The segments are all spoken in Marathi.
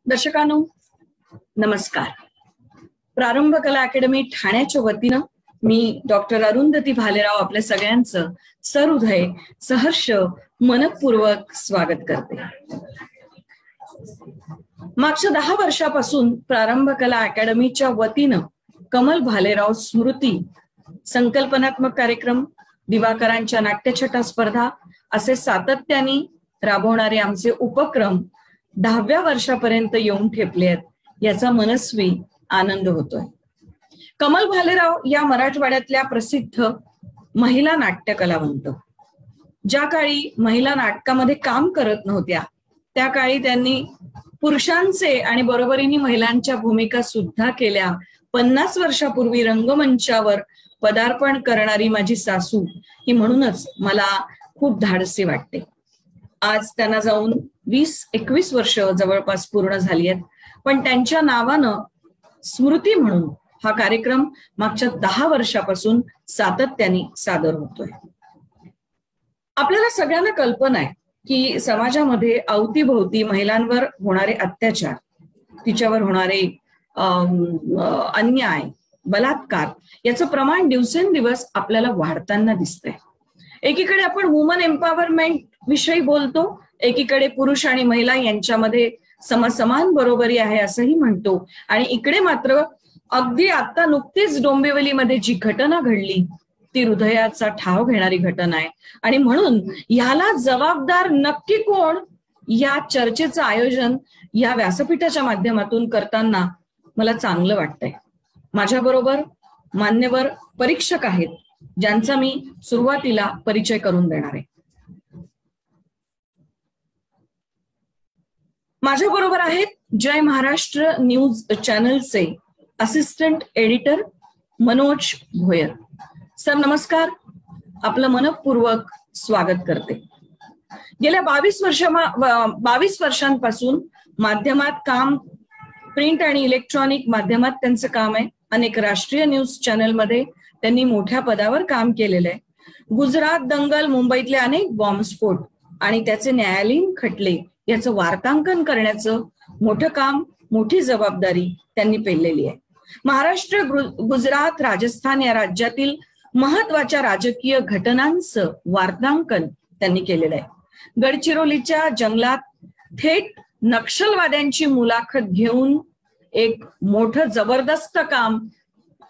दर्शकांनो नमस्कार. प्रारंभ कला अकॅडमी ठाण्याच्या वतीनं मी डॉक्टर अरुंधती भालेराव आपल्या सगळ्यांचं सहृदय सहर्ष मनपूर्वक स्वागत करते. मागच्या 10 वर्षापासून प्रारंभ कला अकॅडमीच्या वतीनं कमल भालेराव स्मृती संकल्पनात्मक कार्यक्रम, दिवाकरांच्या नाट्यछटा स्पर्धा असे सातत्याने राबवणारे आमचे उपक्रम 10व्या वर्षापर्यंत येऊन ठेपले आहेत, याचा मनस्वी आनंद होतोय. कमल भालेराव या मराठवाड्यातल्या प्रसिद्ध महिला नाट्य कलावंत. ज्या काळी महिला नाटकामध्ये काम करत नव्हत्या त्या काळी त्यांनी पुरुषांचे आणि बरोबरीने महिलांच्या भूमिका सुद्धा केल्या. 50 वर्षापूर्वी रंगमंचावर पदार्पण करणारी माझी सासू ही म्हणूनच मला खूप धाडसी वाटते. आज त्यांना जाऊन 20-21 वर्ष जवळपास पूर्ण झाली आहेत, पण त्यांच्या नावानं स्मृती म्हणून हा कार्यक्रम मागच्या 10 वर्षापासून सातत्याने सादर होतोय. आपल्याला सगळ्यांना कल्पना आहे की समाजामध्ये अवतीभोवती महिलांवर होणारे अत्याचार, तिच्यावर होणारे अन्याय, बलात्कार याचं प्रमाण दिवसेंदिवस आपल्याला वाढताना दिसतंय. एकीकडे आपण वुमन एम्पॉवरमेंट विषयी बोलतो, एकीकडे पुरुष आणि महिला यांच्यामध्ये समसमान बरोबरी आहे असंही म्हणतो, आणि इकडे मात्र अगदी आता नुकतीच डोंबिवलीमध्ये जी घटना घडली ती हृदयाचा ठाव घेणारी घटना आहे. आणि म्हणून ह्याला जबाबदार नक्की कोण, या चर्चेचं आयोजन या व्यासपीठाच्या माध्यमातून करताना मला चांगलं वाटतंय. माझ्याबरोबर मान्यवर परीक्षक आहेत ज्यांचा मी सुरुवातीला परिचय करून देणार आहे. माझ्या बरोबर आहेत जय महाराष्ट्र न्यूज चॅनलचे assistant editor Manoj Bhoyar. Sir नमस्कार, आपलं मनपूर्वक स्वागत करते. गेल्या 22 वर्षांपासून माध्यमात काम, प्रिंट आणि इलेक्ट्रॉनिक माध्यमात त्यांचं काम आहे. अनेक राष्ट्रीय न्यूज चॅनलमध्ये त्यांनी मोठ्या पदावर काम केलेलं आहे. गुजरात दंगल, मुंबईतले अनेक बॉम्बस्फोट आणि त्याचे न्यायालयीन खटले याचं वार्तांकन करण्याचं मोठं काम, मोठी जबाबदारी त्यांनी पेललेली आहे. महाराष्ट्र, गुजरात, राजस्थान या राज्यातील महत्वाच्या राजकीय घटनांचं वार्तांकन त्यांनी केलेलं आहे. गडचिरोलीच्या जंगलात थेट नक्षलवाद्यांची मुलाखत घेऊन एक मोठं जबरदस्त काम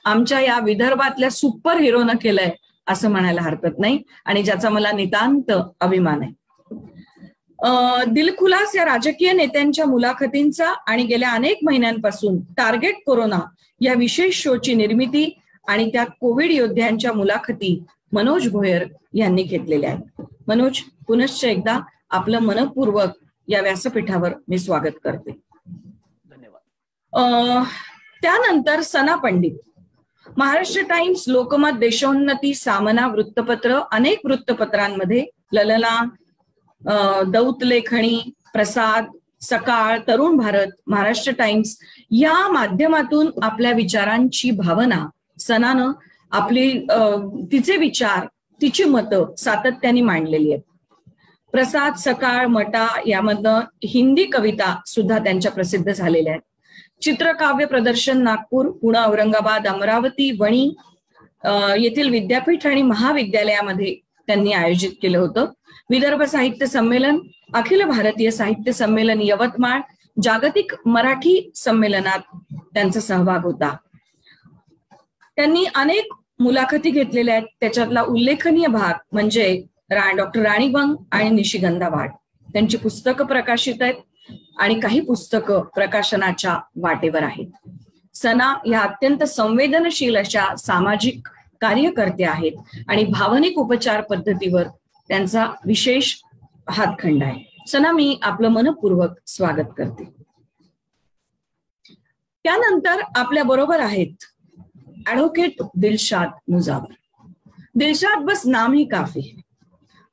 आमच्या या विदर्भातल्या सुपर हिरोनं केलंय असं म्हणायला हरकत नाही, आणि ज्याचा मला नितांत अभिमान आहे. दिलखुलास या राजकीय नेत्यांच्या मुलाखतींचा आणि गेल्या अनेक महिन्यांपासून टार्गेट कोरोना या विशेष शोची निर्मिती आणि त्यात कोविड योद्ध्यांच्या मुलाखती मनोज भोयर यांनी घेतलेल्या आहेत. मनोज, पुनश्च एकदा आपलं मनपूर्वक या व्यासपीठावर मी स्वागत करते. धन्यवाद. त्यानंतर सना पंडित, महाराष्ट्र टाइम्स, लोकमत, देशोन्नती, सामना वृत्तपत्र, अनेक वृत्तपत्रांमध्ये ललना, दौतलेखणी, प्रसाद, सकाळ, तरुण भारत, महाराष्ट्र टाइम्स या माध्यमातून आपल्या विचारांची भावना सनानं तिचे विचार, तिची मतं सातत्याने मांडलेली आहेत. प्रसाद, सकाळ, मटा यामधनं हिंदी कविता सुद्धा त्यांच्या प्रसिद्ध झालेल्या आहेत. चित्रकाव्य प्रदर्शन नागपूर, पुणे, औरंगाबाद, अमरावती, वणी येथील विद्यापीठ आणि महाविद्यालयामध्ये त्यांनी आयोजित केलं होतं. विदर्भ साहित्य संमेलन, अखिल भारतीय साहित्य संमेलन यवतमाळ, जागतिक मराठी संमेलनात त्यांचा सहभाग होता. त्यांनी अनेक मुलाखती घेतलेल्या आहेत. त्याच्यातला उल्लेखनीय भाग म्हणजे डॉक्टर राणी बंग आणि निशिगंधा वाड. त्यांची पुस्तकं प्रकाशित आहेत आणि काही पुस्तकं प्रकाशनाच्या वाटेवर आहेत. सना या अत्यंत संवेदनशील अशा सामाजिक कार्यकर्त्या आहेत आणि भावनिक उपचार पद्धतीवर त्यांचा विशेष हातखंडा आहे. सना, मी आपलं मनपूर्वक स्वागत करते. त्यानंतर आपल्या बरोबर आहेत ऍडव्होकेट दिलशाद मुजावर. दिलशाद बस नाम ही काफी है.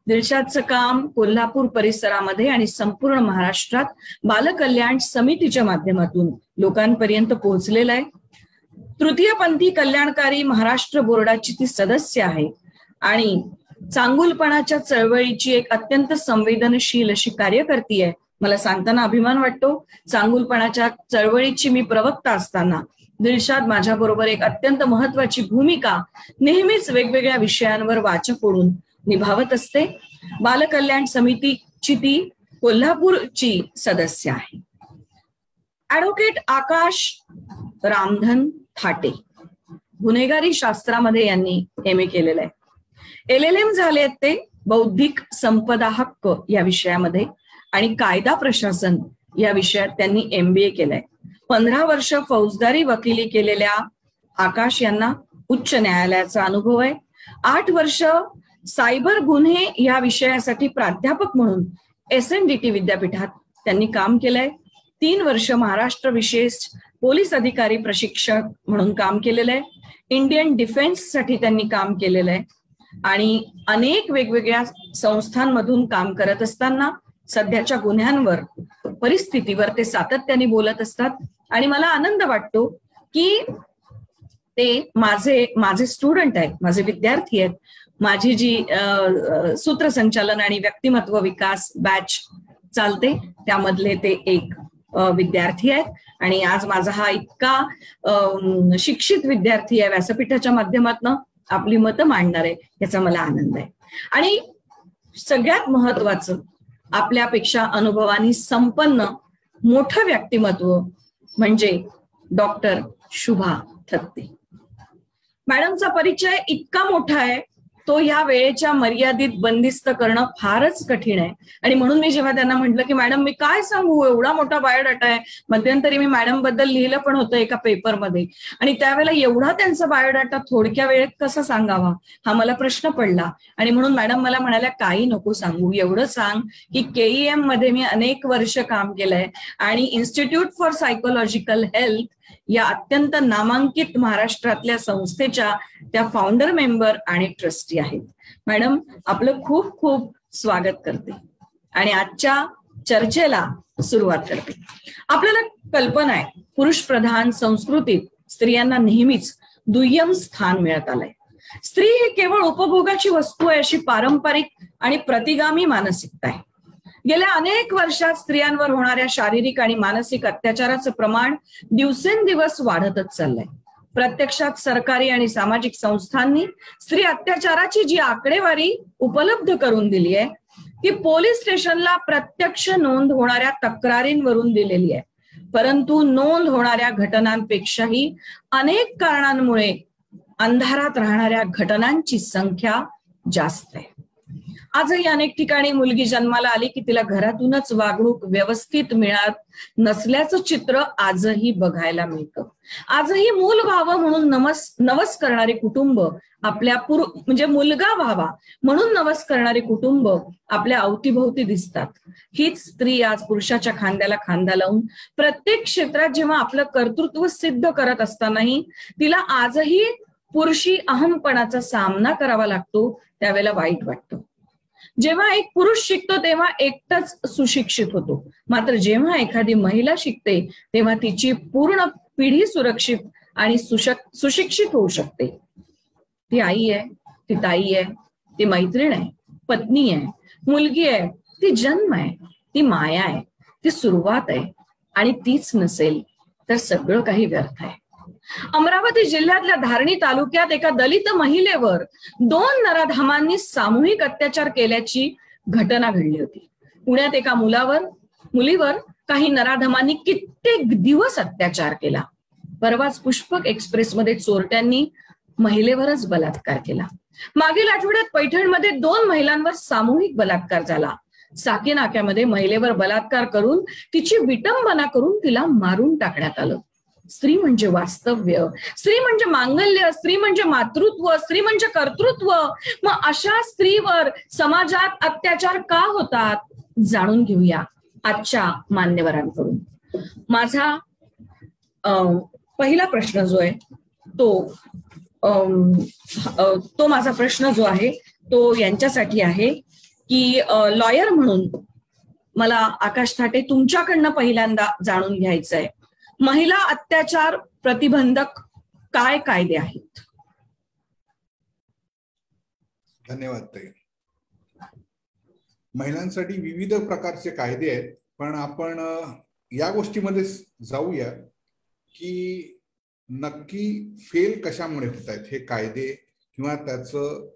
दिलशादचं काम कोल्हापूर परिसरामध्ये आणि संपूर्ण महाराष्ट्रात बालकल्याण समितीच्या माध्यमातून लोकांपर्यंत पोहोचलेलं आहे. तृतीयपंथी कल्याणकारी महाराष्ट्र बोर्डाची ती सदस्य आहे आणि चांगुलपणाच्या चळवळीची एक अत्यंत संवेदनशील अशी कार्यकर्ती आहे. मला सांगताना अभिमान वाटतो, चांगुलपणाच्या चळवळीची मी प्रवक्ता असताना दिलशाद माझ्याबरोबर एक अत्यंत महत्वाची भूमिका नेहमीच वेगवेगळ्या विषयांवर वाचा फोडून निभावत असते. बालकल्याण समितीची ती कोल्हापूरची सदस्य आहे. ऍडव्होकेट आकाश रामधन थाटे गुन्हेगारी शास्त्रामध्ये यांनी MA केलेलं आहे. LLM झाले आहेत ते बौद्धिक संपदा हक्क या विषयामध्ये आणि कायदा प्रशासन या विषयात त्यांनी MBA केलंय. 15 वर्ष फौजदारी वकिली केलेल्या आकाश यांना उच्च न्यायालयाचा अनुभव आहे. 8 वर्ष सायबर गुन्हे या विषयासाठी प्राध्यापक म्हणून SNDT विद्यापीठात त्यांनी काम केलंय. 3 वर्ष महाराष्ट्र विशेष पोलीस अधिकारी प्रशिक्षक म्हणून काम केलेलं आहे. इंडियन डिफेन्स साठी त्यांनी काम केलेलं आहे आणि अनेक वेगवेगळ्या संस्थांमधून काम करत असताना सध्याच्या गुन्ह्यांवर परिस्थितीवर ते सातत्याने बोलत असतात आणि मला आनंद वाटतो की ते माझे स्टुडंट आहेत, माझे विद्यार्थी आहेत. माझी जी सूत्रसंचालन आणि व्यक्तिमत्व विकास बॅच चालते त्यामधले ते एक विद्यार्थी आहेत आणि आज माझा हा इतका शिक्षित विद्यार्थी आहे व्यासपीठाच्या माध्यमातून आपली मतं मांडणार आहे याचा मला आनंद आहे. आणि सगळ्यात महत्वाचं आपल्यापेक्षा अनुभवानी संपन्न मोठं व्यक्तिमत्व म्हणजे डॉक्टर शुभा थत्ते. मॅडमचा परिचय इतका मोठा आहे तो या वेळेच्या मर्यादित बंदिस्त करणं फारच कठीण आहे आणि म्हणून मी जेव्हा त्यांना म्हटलं की मॅडम मी काय सांगू, एवढा मोठा बायोडाटा आहे. मध्यंतरी मी मॅडम बद्दल लिहिलं पण होतं एका पेपरमध्ये आणि त्यावेळेला एवढा त्यांचा बायोडाटा थोडक्या वेळेत कसा सांगावा हा मला प्रश्न पडला आणि म्हणून मॅडम मला म्हणाल्या काही नको सांगू, एवढं सांग की KEM मध्ये मी अनेक वर्ष काम केलंय आणि इन्स्टिट्यूट फॉर सायकोलॉजिकल हेल्थ या अत्यंत नामांकित महाराष्ट्रातल्या संस्थेच्या त्या फाउंडर मेंबर आणि ट्रस्टी आहेत. मॅडम आपलं खूप खूप स्वागत करते आणि आजच्या चर्चेला सुरुवात करते. आपल्याला कल्पना आहे पुरुष प्रधान संस्कृतीत स्त्रियांना नेहमीच दुय्यम स्थान मिळत आलंय. स्त्री ही केवळ उपभोगाची वस्तू आहे अशी पारंपरिक आणि प्रतिगामी मानसिकता आहे. गेल्या अनेक वर्षात स्त्रियांवर होणाऱ्या शारीरिक आणि मानसिक अत्याचाराचं प्रमाण दिवसेंदिवस वाढतच चाललंय. प्रत्यक्षात सरकारी आणि सामाजिक संस्थांनी स्त्री अत्याचाराची जी आकडेवारी उपलब्ध करून दिली आहे ती पोलीस स्टेशनला प्रत्यक्ष नोंद होणाऱ्या तक्रारींवरून दिलेली आहे. परंतु नोंद होणाऱ्या घटनांपेक्षाही अनेक कारणांमुळे अंधारात राहणाऱ्या घटनांची संख्या जास्त आहे. आजही अनेक ठिकाणी मुलगी जन्माला आली की तिला घरातूनच वागणूक व्यवस्थित मिळत नसल्याचं चित्र आजही बघायला मिळतं. आजही मूल व्हावं म्हणून नवस करणारे कुटुंब आपल्या म्हणजे मुलगा व्हावा म्हणून नवस करणारे कुटुंब आपल्या अवतीभोवती दिसतात. हीच स्त्री आज पुरुषाच्या खांद्याला खांदा लावून प्रत्येक क्षेत्रात जेव्हा आपलं कर्तृत्व सिद्ध करत असतानाही तिला आजही पुरुषी अहमपणाचा सामना करावा लागतो त्यावेळेला वाईट वाटतं. जेव्हा एक पुरुष शिकतो तेव्हा एकटाच सुशिक्षित होतो, मात्र जेव्हा एखादी महिला शिकते तेव्हा तिची पूर्ण पिढी सुरक्षित आणि सुशिक्षित होऊ शकते. ती आई आहे, ती ताई आहे, ती मैत्रीण आहे, पत्नी आहे, मुलगी आहे, ती जन्म आहे, ती माया आहे, ती सुरुवात आहे आणि तीच नसेल तर सगळं काही व्यर्थ आहे. अमरावती जिल्ह्यातल्या धारणी तालुक्यात एका दलित महिलेवर 2 नराधमांनी सामूहिक अत्याचार केल्याची घटना घडली होती. पुण्यात एका मुलीवर काही नराधमांनी कित्येक दिवस अत्याचार केला. परवाच पुष्पक एक्सप्रेसमध्ये चोरट्यांनी महिलेवरच बलात्कार केला. मागील आठवड्यात पैठणमध्ये 2 महिलांवर सामूहिक बलात्कार झाला. साकी नाक्यामध्ये महिलेवर बलात्कार करून तिची विटंबना करून तिला मारून टाकण्यात आलं. स्त्री म्हणजे वास्तव्य, स्त्री म्हणजे मांगल्य, स्त्री म्हणजे मातृत्व, स्त्री म्हणजे कर्तृत्व. मग अशा स्त्रीवर समाजात अत्याचार का होतात जाणून घेऊया आजच्या मान्यवरांकडून. माझा पहिला प्रश्न जो आहे तो माझा प्रश्न जो आहे तो यांच्यासाठी आहे की लॉयर म्हणून मला आकाश थाटे तुमच्याकडनं पहिल्यांदा जाणून घ्यायचं आहे, महिला अत्याचार प्रतिबंधक काय कायदे आहेत? धन्यवाद ताई. महिलांसाठी विविध प्रकारचे कायदे आहेत पण आपण या गोष्टीमध्ये जाऊया की नक्की फेल कशामुळे होत आहेत हे कायदे किंवा त्याचं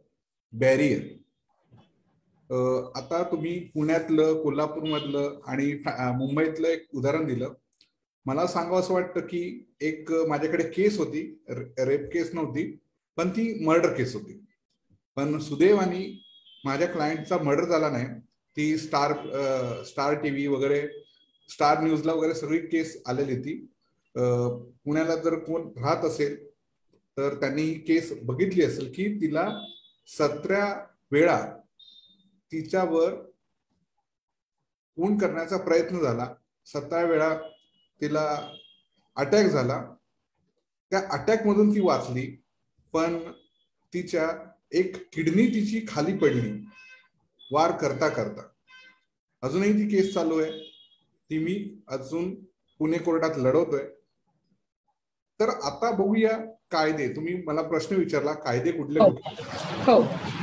बॅरियर. आता तुम्ही पुण्यातलं, कोल्हापूरमधलं आणि मुंबईतलं एक उदाहरण दिलं. मला सांगावं असं वाटतं की एक माझ्याकडे केस होती, रेप केस नव्हती पण ती मर्डर केस होती. पण सुदैवाने माझ्या क्लायंटचा मर्डर झाला नाही. ती स्टार टीव्ही वगैरे, स्टार न्यूजला वगैरे सगळी केस आलेली ती. पुण्याला जर कोण राहत असेल तर त्यांनी ही केस बघितली असेल की तिला 17 वेळा तिच्यावर खून करण्याचा प्रयत्न झाला. 17 वेळा तिला अटॅक झाला. त्या अटॅक मधून ती वाचली, पण तिच्या एक किडनी तिची खाली पडली वार करता करता. अजूनही ती केस चालू आहे. ती मी अजून पुणे कोर्टात लढवतोय. तर आता बघूया कायदे. तुम्ही मला प्रश्न विचारला कायदे कुठले कुठले.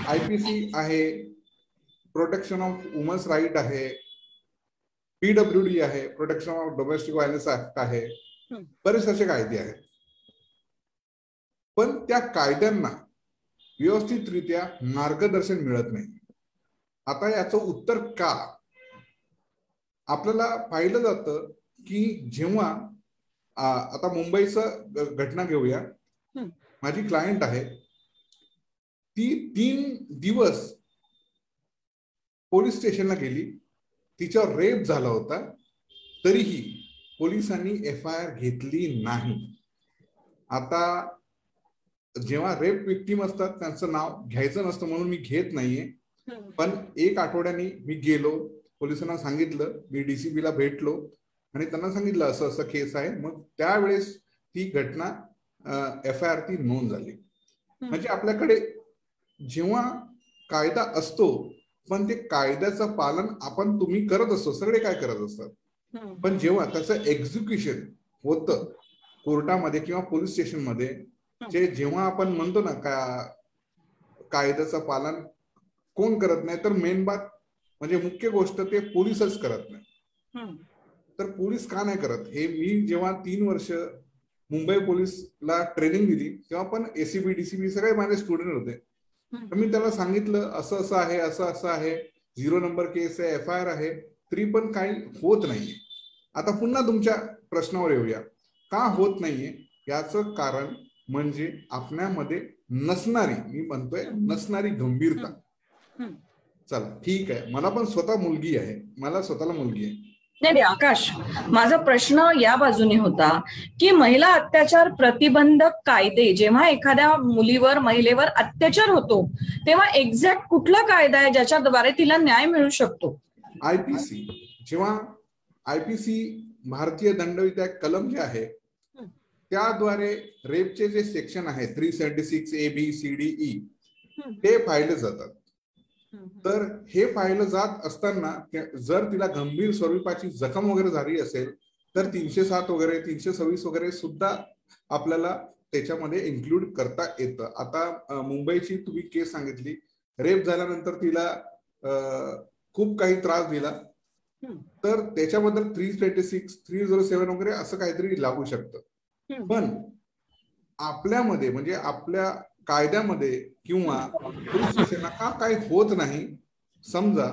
IPC आहे, प्रोटेक्शन ऑफ वुमन्स राईट आहे, PWD आहे, protection of domestic violence act आहे, बरेच असे कायदे आहेत. पण त्या कायद्यांना व्यवस्थितरित्या मार्गदर्शन मिळत नाही. आता याचं उत्तर का? आपल्याला पाहिलं जातं की जेव्हा आता मुंबईचं घटना घेऊया. माझी क्लायंट आहे, ती 3 दिवस पोलीस स्टेशनला गेली. तिच्यावर रेप झाला होता, तरीही पोलिसांनी FIR घेतली नाही. आता जेव्हा रेप विक्टीम असतात त्यांचं नाव घ्यायचं नसतं म्हणून मी घेत नाहीये, पण 1 आठवड्यानी मी गेलो, पोलिसांना सांगितलं, मी DCP ला भेटलो आणि त्यांना सांगितलं असं असं केस आहे. मग त्यावेळेस ती घटना FIR ती नोंद झाली. म्हणजे आपल्याकडे जेव्हा कायदा असतो पण ते कायद्याचं पालन तुम्ही करत असतो, सगळे काय करत असतात, पण जेव्हा त्याचं एक्झिक्युशन होतं कोर्टामध्ये किंवा पोलीस स्टेशन मध्ये, जेव्हा आपण म्हणतो ना कायद्याचं पालन कोण करत नाही, तर मेन बात म्हणजे मुख्य गोष्ट ते पोलीसच करत नाही. तर पोलीस का नाही करत हे मी जेव्हा 3 वर्ष मुंबई पोलीसला ट्रेनिंग दिली तेव्हा पण ACP DCP सगळे माझे स्टुडंट होते. तर मी त्याला सांगितलं असं असं आहे, असं असं आहे, 0 नंबर केस आहे, FIR आहे, तरी पण काही होत नाहीये. आता पुन्हा तुमच्या प्रश्नावर येऊया, का होत नाहीये? याचं कारण म्हणजे आपल्यामध्ये नसणारी, मी म्हणतोय नसणारी गंभीरता. चला ठीक आहे, मला पण स्वतः मुलगी आहे, मला स्वतःला मुलगी आहे. नाही आकाश, माझा प्रश्न या बाजूने होता की महिला अत्याचार प्रतिबंधक कायदे, जेव्हा एखाद्या मुलीवर, महिलेवर अत्याचार होतो तेव्हा एक्झॅक्ट कुठला कायदा आहे ज्याच्याद्वारे तिला न्याय मिळू शकतो? IPC. जेव्हा IPC भारतीय दंडविधा कलम जे आहे त्याद्वारे रेपचे जे सेक्शन आहे 376 A B C D E ते पाहिले जातात. तर हे पाहिलं जात असताना जर तिला गंभीर स्वरूपाची जखम वगैरे झाली असेल तर 307 वगैरे 326 वगैरे सुद्धा आपल्याला त्याच्यामध्ये इन्क्लूड करता येतं. आता मुंबईची तुम्ही केस सांगितली, रेप झाल्यानंतर तिला खूप काही त्रास दिला, तर त्याच्याबद्दल 326 307 वगैरे असं काहीतरी लागू शकतं. पण आपल्यामध्ये म्हणजे आपल्या कायद्यामध्ये किंवा पोलीस स्टेशनला का काही होत नाही? समजा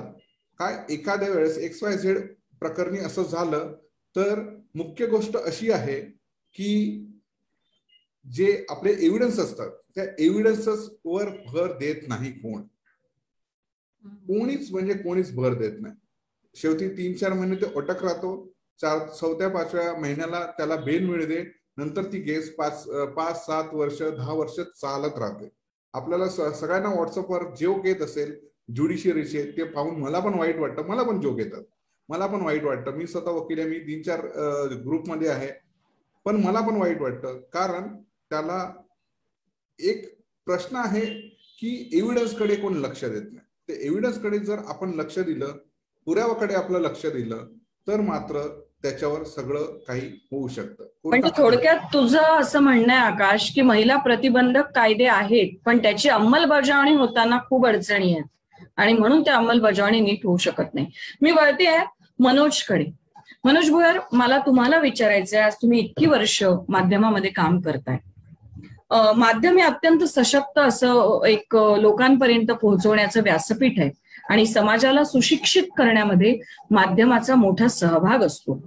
काय एखाद्या वेळेस XYZ प्रकरणी असं झालं तर मुख्य गोष्ट अशी आहे की जे आपले एव्हिडन्स असतात त्या एव्हिडन्सेस वर भर देत नाही कोणीच, म्हणजे कोणीच भर देत नाही. शेवटी 3-4 महिने ते अटक राहतो, 4-5व्या महिन्याला त्याला बेल मिळते, नंतर ती केस 5-7 वर्ष 10 वर्ष चालत राहते. आपल्याला सगळ्यांना व्हॉट्सअपवर जोक येत असेल ज्युडिशियरीचे, ते पाहून मला पण वाईट वाटतं, मला पण जोक येतात, मला पण वाईट वाटतं. मी स्वतः वकील आहे, मी 3-4 ग्रुपमध्ये आहे, पण मला पण वाईट वाटतं. कारण त्याला एक प्रश्न आहे की एव्हिडन्स कडे कोण लक्ष देत नाही. ते एव्हिडन्स कडे जर आपण लक्ष दिलं, पुराव्याकडे आपलं लक्ष दिलं, तर मात्र त्याच्यावर सगळं काही होऊ शकतं. म्हणजे थोडक्यात तुझं असं म्हणणं आहे आकाश की महिला प्रतिबंधक कायदे आहेत पण त्याची अंमलबजावणी होताना खूप अडचणी आहेत आणि म्हणून त्या अंमलबजावणी नीट होऊ शकत नाही. मी वळते आहे मनोजकडे. मनोज भुयार, मला तुम्हाला विचारायचंय, आज तुम्ही इतकी वर्ष माध्यमामध्ये काम करताय, माध्यम हे अत्यंत सशक्त असं एक लोकांपर्यंत पोहोचवण्याचं व्यासपीठ आहे आणि समाजाला सुशिक्षित करण्यामध्ये माध्यमाचा मोठा सहभाग असतो.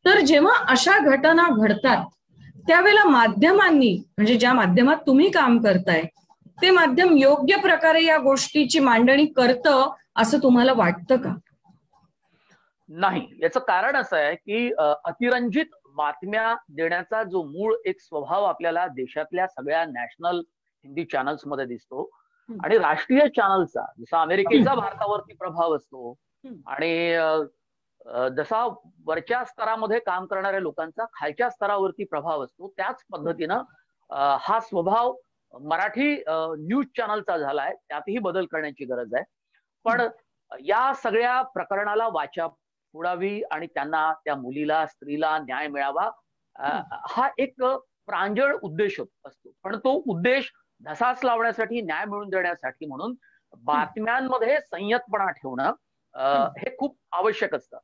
तर जेव्हा अशा घटना घडतात त्यावेळेला माध्यमांनी, म्हणजे ज्या माध्यमात तुम्ही काम करताय ते माध्यम योग्य प्रकारे या गोष्टीची मांडणी करतं असं तुम्हाला वाटतं का? नाही. याचं कारण असं आहे की अतिरंजित बातम्या देण्याचा जो मूळ एक स्वभाव आपल्याला देशातल्या सगळ्या नॅशनल हिंदी चॅनल्स मध्ये दिसतो आणि राष्ट्रीय चॅनलचा जसा अमेरिकेचा भारतावरती प्रभाव असतो आणि जसा वरच्या स्तरामध्ये काम करणाऱ्या लोकांचा खालच्या स्तरावरती प्रभाव असतो, त्याच पद्धतीनं हा स्वभाव मराठी न्यूज चॅनलचा झालाय. त्यातही बदल करण्याची गरज आहे. पण या सगळ्या प्रकरणाला वाचा फोडावी आणि त्यांना, त्या मुलीला, स्त्रीला न्याय मिळावा, हा एक प्रांजळ उद्देश असतो. पण तो उद्देश धसास लावण्यासाठी, न्याय मिळवून देण्यासाठी म्हणून बातम्यांमध्ये संयतपणा ठेवणं हे खूप आवश्यक असतं.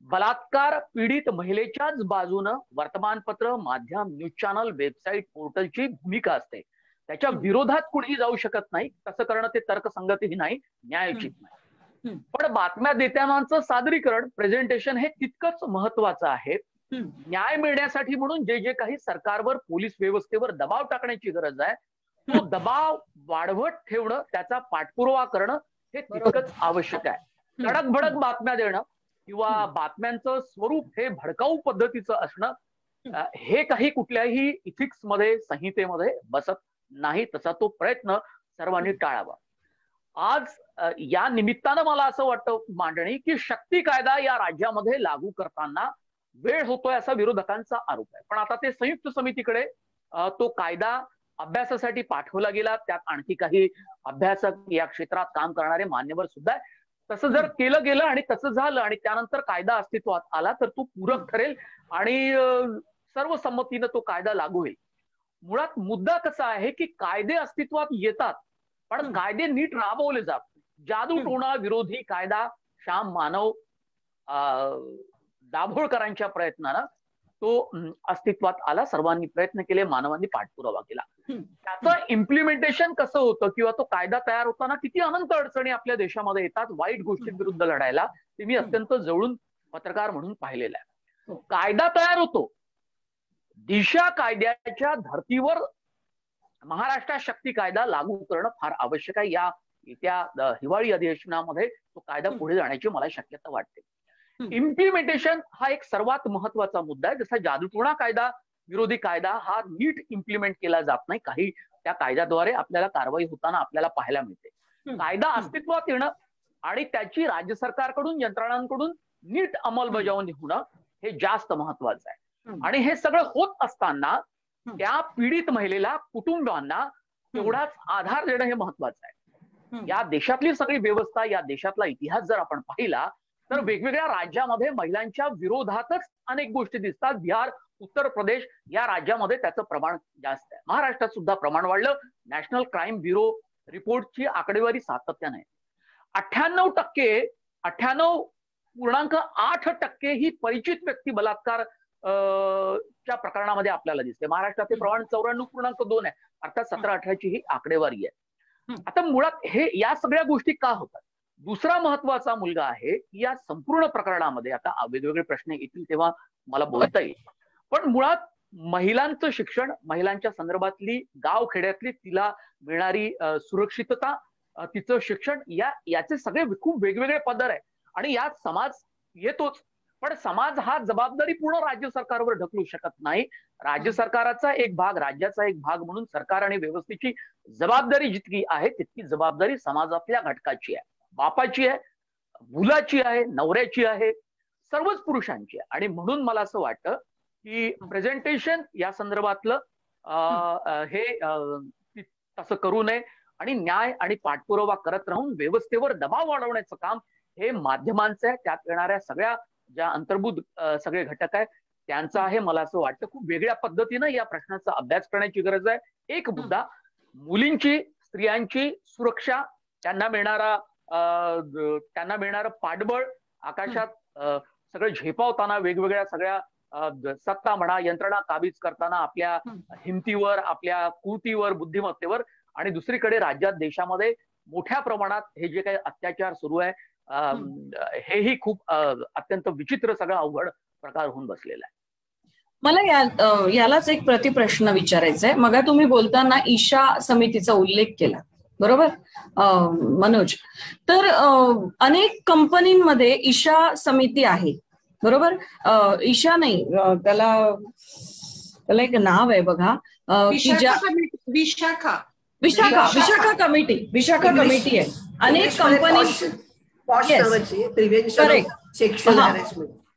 बलात्कार पीडित महिलेच्याच बाजूनं वर्तमानपत्र, माध्यम, न्यूज चॅनल, वेबसाईट, पोर्टलची भूमिका असते. त्याच्या विरोधात कुणीही जाऊ शकत नाही. तसं करणं ते तर्कसंगतही नाही, न्यायोचित नाही. पण बातम्या देतानाचं सादरीकरण, प्रेझेंटेशन हे तितकंच महत्वाचं आहे. न्याय मिळण्यासाठी म्हणून जे जे काही सरकारवर, पोलीस व्यवस्थेवर दबाव टाकण्याची गरज आहे, तो दबाव वाढवत ठेवणं, त्याचा पाठपुरावा करणं हे तितकंच आवश्यक आहे. कडक भडक बातम्या देणं किंवा बातम्यांचं स्वरूप हे भडकाऊ पद्धतीचं असणं हे काही कुठल्याही इथिक्स मध्ये, संहितेमध्ये बसत नाही. तसा तो प्रयत्न सर्वांनी टाळावा. आज या निमित्तानं मला असं वाटतं मांडणी की शक्ती कायदा या राज्यामध्ये लागू करताना वेळ होतोय असा विरोधकांचा आरोप आहे. पण आता ते संयुक्त समितीकडे तो कायदा अभ्यासासाठी पाठवला गेला. त्यात आणखी काही अभ्यासक, या क्षेत्रात काम करणारे मान्यवर सुद्धा आहे. तसं जर केलं गेलं आणि तसं झालं आणि त्यानंतर कायदा अस्तित्वात आला तर तो पूरक ठरेल आणि सर्वसंमतीनं तो कायदा लागू होईल. मुळात मुद्दा कसा आहे की कायदे अस्तित्वात येतात पण कायदे नीट राबवले जात. जादूटोणा विरोधी कायदा श्याम मानव दाभोळकरांच्या प्रयत्नानं तो अस्तित्वात आला. सर्वांनी प्रयत्न केले, मानवांनी पाठपुरावा केला. त्याचं इम्प्लिमेंटेशन कसं होतं किंवा तो कायदा तयार होताना किती अनंत अडचणी आपल्या देशामध्ये येतात वाईट गोष्टींविरुद्ध लढायला, ते मी अत्यंत जवळून पत्रकार म्हणून पाहिलेलं आहे. कायदा तयार होतो, दिशा कायद्याच्या धर्तीवर महाराष्ट्रात शक्ती कायदा लागू करणं फार आवश्यक आहे. या येत्या हिवाळी अधिवेशनामध्ये तो कायदा पुढे जाण्याची मला शक्यता वाटते. इम्प्लिमेंटेशन हा एक सर्वात महत्वाचा मुद्दा आहे. जसा जादूटोणा कायदा विरोधी कायदा हा नीट इम्प्लिमेंट केला जात नाही, काही त्या कायद्याद्वारे आपल्याला कारवाई होताना आपल्याला पाहायला मिळते. कायदा अस्तित्वात येणं आणि त्याची राज्य सरकारकडून, यंत्रणांकडून नीट अंमलबजावणी होणं हे जास्त महत्वाचं आहे. आणि हे सगळं होत असताना त्या पीडित महिलेला, कुटुंबांना तेवढाच आधार देणं हे महत्वाचं आहे. या देशातली सगळी व्यवस्था, या देशातला इतिहास जर आपण पाहिला तर वेगवेगळ्या राज्यामध्ये महिलांच्या विरोधातच अनेक गोष्टी दिसतात. बिहार, उत्तर प्रदेश या राज्यामध्ये त्याचं प्रमाण जास्त आहे. महाराष्ट्रात सुद्धा प्रमाण वाढलं. नॅशनल क्राईम ब्युरो रिपोर्टची आकडेवारी सातत्याने 98%, 98.8% ही परिचित व्यक्ती बलात्कार च्या प्रकरणामध्ये आपल्याला दिसते. महाराष्ट्रात हे प्रमाण 94.2 आहे. अर्थात 17-18ची ही आकडेवारी आहे. आता मुळात हे या सगळ्या गोष्टी का होतात? दुसरा महत्वाचा मुलगा आहे की या संपूर्ण प्रकरणामध्ये, आता वेगवेगळे प्रश्न येतील तेव्हा मला बोलता येईल, पण मुळात महिलांचं शिक्षण, महिलांच्या संदर्भातली गावखेड्यातली तिला मिळणारी सुरक्षितता, तिचं शिक्षण, याचे सगळे खूप वेगवेगळे पदर आहे आणि यात समाज येतोच. पण समाज हा जबाबदारी पूर्ण राज्य सरकारवर ढकलू शकत नाही. राज्य सरकाराचा एक भाग, राज्याचा एक भाग म्हणून सरकार आणि व्यवस्थेची जबाबदारी जितकी आहे तितकी जबाबदारी समाजातल्या घटकाची आहे, बापाची आहे, मुलाची आहे, नवऱ्याची आहे, सर्वच पुरुषांची आहे. आणि म्हणून मला असं वाटतं की प्रेझेंटेशन या संदर्भातलं हे तसं करू नये आणि न्याय आणि पाठपुरावा करत राहून व्यवस्थेवर दबाव वाढवण्याचं काम हे माध्यमांचं आहे. त्यात येणाऱ्या सगळ्या ज्या अंतर्भूत सगळे घटक आहेत त्यांचा आहे. मला असं वाटतं खूप वेगळ्या पद्धतीनं या प्रश्नाचा अभ्यास करण्याची गरज आहे. एक मुद्दा, मुलींची, स्त्रियांची सुरक्षा, त्यांना मिळणारं पाठबळ, आकाशात सगळं झेपावताना, वेगवेगळ्या सगळ्या सत्ता म्हणा, यंत्रणा काबीज करताना आपल्या हिमतीवर, आपल्या कृतीवर, बुद्धिमत्तेवर, आणि दुसरीकडे राज्यात, देशामध्ये मोठ्या प्रमाणात हे जे काही अत्याचार सुरू आहे, हेही खूप अत्यंत विचित्र, सगळं अवघड प्रकार होऊन बसलेला आहे. मला यालाच एक प्रतिप्रश्न विचारायचा आहे. मग तुम्ही बोलताना ईशा समितीचा उल्लेख केला, बरोबर मनोज? तर अनेक कंपनीमध्ये ईशा समिती आहे, बरोबर? ईशा नाही, त्याला एक नाव आहे बघा, विशाखा कमिटी आहे. अनेक कंपनी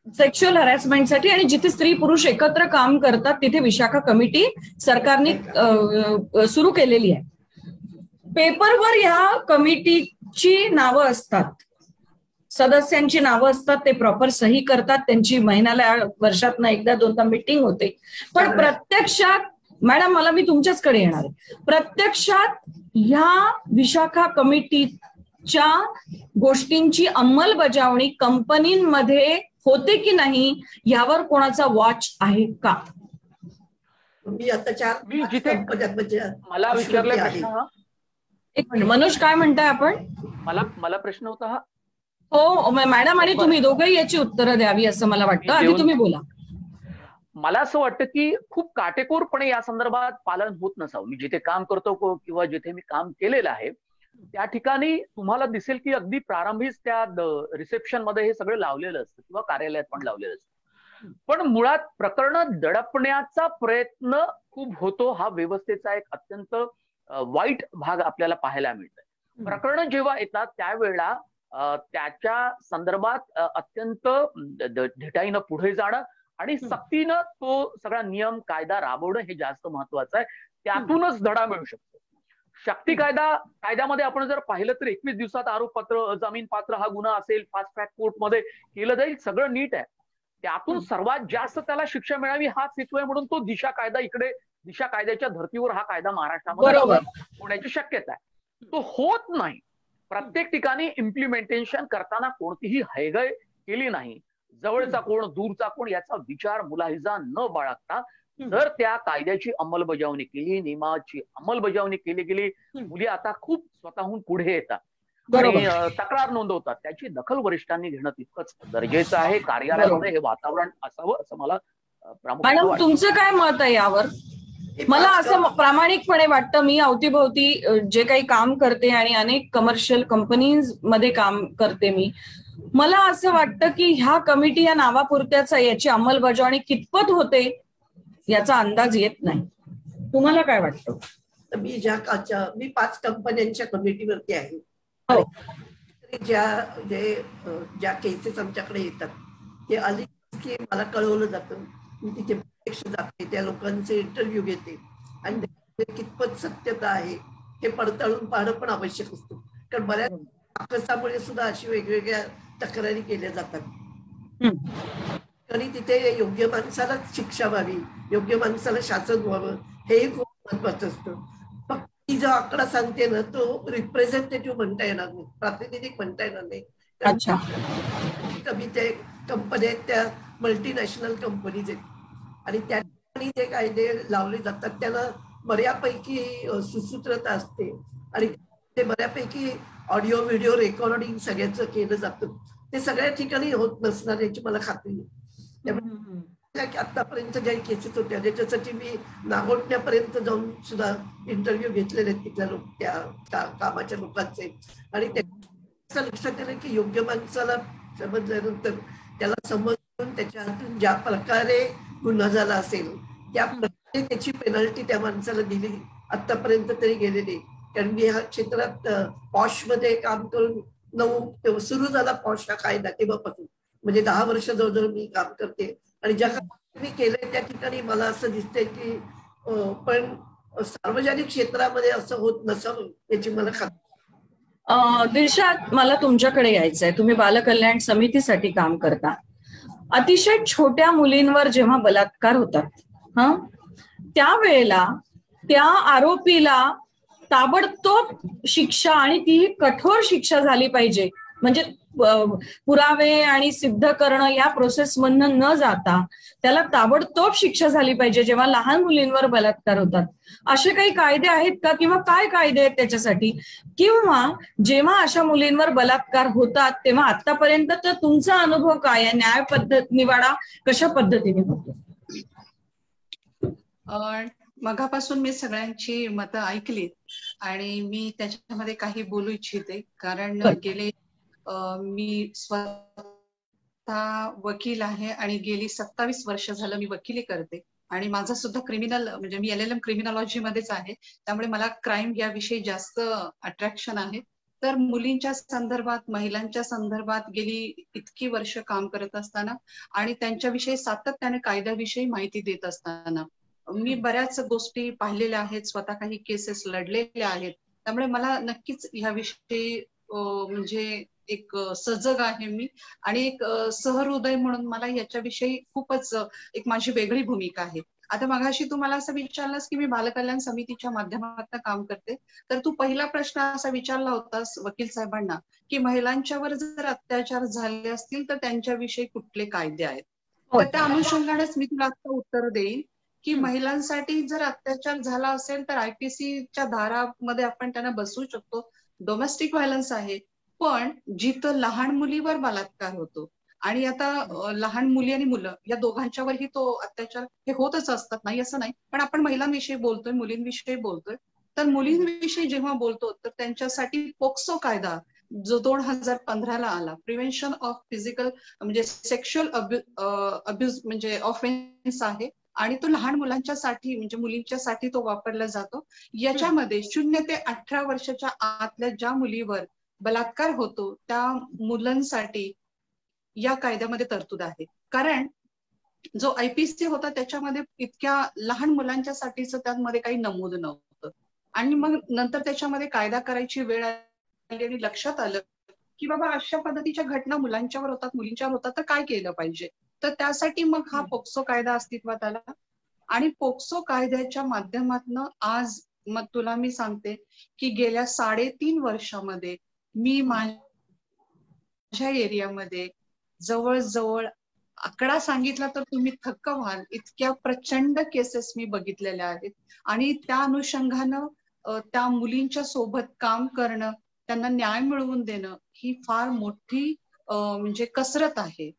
सेक्शुअल हॅरॅसमेंटसाठी, आणि जिथे स्त्री पुरुष एकत्र काम करतात तिथे विशाखा कमिटी सरकारने सुरू केलेली आहे. पेपरवर या कमिटीची नावं असतात, सदस्यांची नावं असतात, ते प्रॉपर सही करतात, त्यांची महिन्याला, वर्षातनं एकदा दोनदा मीटिंग होते. पण प्रत्यक्षात, मॅडम मला, मी तुमच्याचकडे येणार आहे, प्रत्यक्षात ह्या विशाखा कमिटीच्या गोष्टींची अंमलबजावणी कंपनीमध्ये होते की नाही, यावर कोणाचा वॉच आहे का? मी आता मला विचारले प्रश्न. एक मिनिट मनोज, काय म्हणताय आपण? मला प्रश्न होता हा. हो मॅडम, आणि तुम्ही दोघंही याची उत्तरं द्यावी असं मला वाटतं. आधी तुम्ही बोला. मला असं वाटतं की खूप काटेकोरपणे या संदर्भात पालन होत नसावं. मी जिथे काम करतो किंवा जिथे मी काम केलेलं आहे त्या ठिकाणी तुम्हाला दिसेल की अगदी प्रारंभीच त्या रिसेप्शन मध्ये हे सगळं लावलेलं असतं किंवा कार्यालयात पण लावलेलं असतं. पण मुळात प्रकरण दडपण्याचा प्रयत्न खूप होतो. हा व्यवस्थेचा एक अत्यंत वाईट भाग आपल्याला पाहायला मिळतोय. प्रकरण जेव्हा येतात त्यावेळेला त्याच्या संदर्भात अत्यंत ढिटाईनं पुढे जाणं आणि सक्तीनं तो सगळा नियम कायदा राबवणं हे जास्त महत्वाचं आहे. त्यातूनच धडा मिळू शकतो. शक्ती कायद्यामध्ये आपण जर पाहिलं तर 21 दिवसात आरोपपत्र, जामीन पात्र हा गुन्हा असेल, फास्ट ट्रॅक कोर्टमध्ये केलं जाईल, सगळं नीट आहे. त्यातून सर्वात जास्त त्याला शिक्षा मिळावी हाच हेतू आहे, म्हणून तो दिशा कायदा इकडे, दिशा कायद्याच्या धर्तीवर हा कायदा महाराष्ट्रामध्ये होण्याची शक्यता आहे. तो होत नाही. प्रत्येक ठिकाणी इम्प्लिमेंटेशन करताना कोणतीही हयगय केली नाही. जवळचा कोण, दूरचा कोण याचा विचार मुलाहिजा न बाळगता जर त्या कायद्याची अंमलबजावणी केली, नियमाची अंमलबजावणी केली गेली, मुली आता खूप स्वतःहून पुढे येतात आणि तक्रार नोंदवतात. त्याची दखल वरिष्ठांनी घेणं तितकंच गरजेचं आहे. कार्यालयामध्ये हे वातावरण असावं असं मला प्रामुख्याने वाटतं. तुमचं काय मत आहे यावर? मला असं प्रामाणिकपणे वाटतं, मी अवतीभोवती जे काही काम करते आणि अनेक कमर्शियल कंपनीज मध्ये काम करते मी, मला असं वाटतं की ह्या कमिटी या नावापुरत्याच, याची अंमलबजावणी कितपत होते याचा अंदाज येत नाही. तुम्हाला काय वाटतं? मी 5 कंपन्यांच्या कमिटीवरती आहे. ज्या केसेस आमच्याकडे येतात ते आली की मला कळवलं जातं. मी तिथे प्रत्यक्ष जाते, त्या लोकांचे इंटरव्ह्यू घेते आणि कितपत सत्यता आहे हे पडताळून पाहणं पण आवश्यक असतं. कारण बऱ्याच आकसामुळे सुद्धा अशी वेगवेगळ्या तक्रारी केल्या जातात. आणि तिथे योग्य माणसाला शिक्षा व्हावी, योग्य माणसाला शासन व्हावं, हेही खूप महत्वाचं असतं. फक्त ती जो आकडा सांगते ना, तो रिप्रेझेंटेटिव्ह म्हणता येणार नाही, प्रातिनिधिक म्हणता येणार नाही. कमी ते कंपन्या आहेत त्या मल्टीनॅशनल कंपनीज आहेत आणि त्या ठिकाणी जे कायदे लावले जातात त्याला बऱ्यापैकी सुसूत्रता असते आणि ते बऱ्यापैकी ऑडिओ व्हिडिओ रेकॉर्डिंग सगळ्याचं केलं जातं. ते सगळ्या ठिकाणी होत नसणार याची मला खात्री आहे. त्यामुळे आतापर्यंत ज्या केसेस होत्या ज्याच्यासाठी मी नागोठण्यापर्यंत जाऊन सुद्धा इंटरव्ह्यू घेतलेले आहेत तिथल्या त्या कामाच्या लोकांचे आणि त्याचं लक्षात आलं की योग्य माणसाला समजल्यानंतर त्याला समजून त्याच्या हातून ज्या प्रकारे गुन्हा झाला असेल त्या प्रकारे त्याची पेनल्टी त्या माणसाला दिली आतापर्यंत तरी गेलेली. कारण मी ह्या क्षेत्रात पॉश मध्ये काम करून सुरू झाला पॉश हा कायदा तेव्हापासून, म्हणजे 10 वर्ष जवळजवळ मी काम करते आणि ज्या मी केलंय त्या ठिकाणी मला असं दिसतंय की पण सार्वजनिक क्षेत्रामध्ये असं होत नसावं याची मला खात्री. दिलशाद, मला तुमच्याकडे यायचंय. तुम्ही बालकल्याण समितीसाठी काम करता. अतिशय छोट्या मुलींवर जेव्हा बलात्कार होतात त्यावेळेला त्या आरोपीला ताबडतोब शिक्षा आणि ती कठोर शिक्षा झाली पाहिजे म्हणजे पुरावे आणि सिद्ध करणं या प्रोसेस मधनं न जाता त्याला ताबडतोब शिक्षा झाली पाहिजे जेव्हा लहान मुलींवर बलात्कार होतात. असे काही कायदे आहेत का, किंवा काय कायदे आहेत त्याच्यासाठी? किंवा जेव्हा अशा मुलींवर बलात्कार होतात तेव्हा आतापर्यंत तर तुमचा अनुभव काय आहे? न्याय पद्धत निवाडा कशा पद्धतीने होतो? मगापासून मी सगळ्यांची मतं ऐकलीत आणि मी त्याच्यामध्ये काही बोलू इच्छिते. कारण गेले मी स्वतः वकील आहे आणि गेली 27 वर्ष झालं मी वकिली करते आणि माझा सुद्धा क्रिमिनल म्हणजे मी LLM क्रिमिनॉलॉजी मध्येच आहे, त्यामुळे मला क्राईम याविषयी जास्त अट्रॅक्शन आहे. तर मुलींच्या संदर्भात, महिलांच्या संदर्भात गेली इतकी वर्ष काम करत असताना आणि त्यांच्याविषयी सातत्याने कायद्याविषयी माहिती देत असताना मी बऱ्याच गोष्टी पाहिलेल्या आहेत, स्वतः काही केसेस लढलेल्या आहेत. त्यामुळे मला नक्कीच ह्याविषयी म्हणजे एक सजग आहे मी आणि एक सहृदय म्हणून मला याच्याविषयी खूपच एक माझी वेगळी भूमिका आहे. आता मगाशी तू मला असं विचारलंस की मी बालकल्याण समितीच्या माध्यमातून काम करते, तर तू पहिला प्रश्न असा विचारला होतास वकील साहेबांना की महिलांच्यावर जर अत्याचार झाले असतील तर त्यांच्याविषयी कुठले कायदे आहेत. तर त्या अनुषंगानेच मी तुला आता उत्तर देईन की महिलांसाठी जर अत्याचार झाला असेल तर IPCच्या धारामध्ये आपण त्यांना बसवू शकतो. डोमेस्टिक व्हायलन्स आहे, पण जिथं लहान मुलीवर बलात्कार होतो आणि आता लहान मुली आणि मुलं या दोघांच्यावरही तो अत्याचार हे होतच असतात, नाही असं नाही, पण आपण महिलांविषयी बोलतोय, मुलींविषयी बोलतोय. तर मुलींविषयी जेव्हा बोलतो तर त्यांच्यासाठी पोक्सो कायदा जो 2015ला आला, प्रिव्हेन्शन ऑफ फिजिकल म्हणजे सेक्शुअल अब्यूज म्हणजे ऑफेन्स आहे आणि तो लहान मुलांच्यासाठी म्हणजे मुलींच्यासाठी तो वापरला जातो. याच्यामध्ये 0 ते 18 वर्षाच्या आतल्या ज्या मुलीवर बलात्कार होतो त्या मुलांसाठी या कायद्यामध्ये तरतूद आहे. कारण जो IPC होता त्याच्यामध्ये इतक्या लहान मुलांच्यासाठीच त्यामध्ये काही नमूद नव्हतं आणि मग नंतर त्याच्यामध्ये कायदा करायची वेळ आली आणि लक्षात आलं की बाबा अशा पद्धतीच्या घटना मुलांच्यावर होतात, मुलींच्यावर होतात, तर काय केलं पाहिजे. तर त्यासाठी मग हा पोक्सो कायदा अस्तित्वात आला आणि पोक्सो कायद्याच्या माध्यमातून आज मग तुला मी सांगते की गेल्या 3.5 वर्षामध्ये मी माझ्या एरियामध्ये जवळजवळ आकडा सांगितला तर तुम्ही थक्क व्हाल, इतक्या प्रचंड केसेस मी बघितलेल्या आहेत आणि त्या अनुषंगानं त्या मुलींच्या सोबत काम करणं, त्यांना न्याय मिळवून देणं ही फार मोठी म्हणजे कसरत आहे.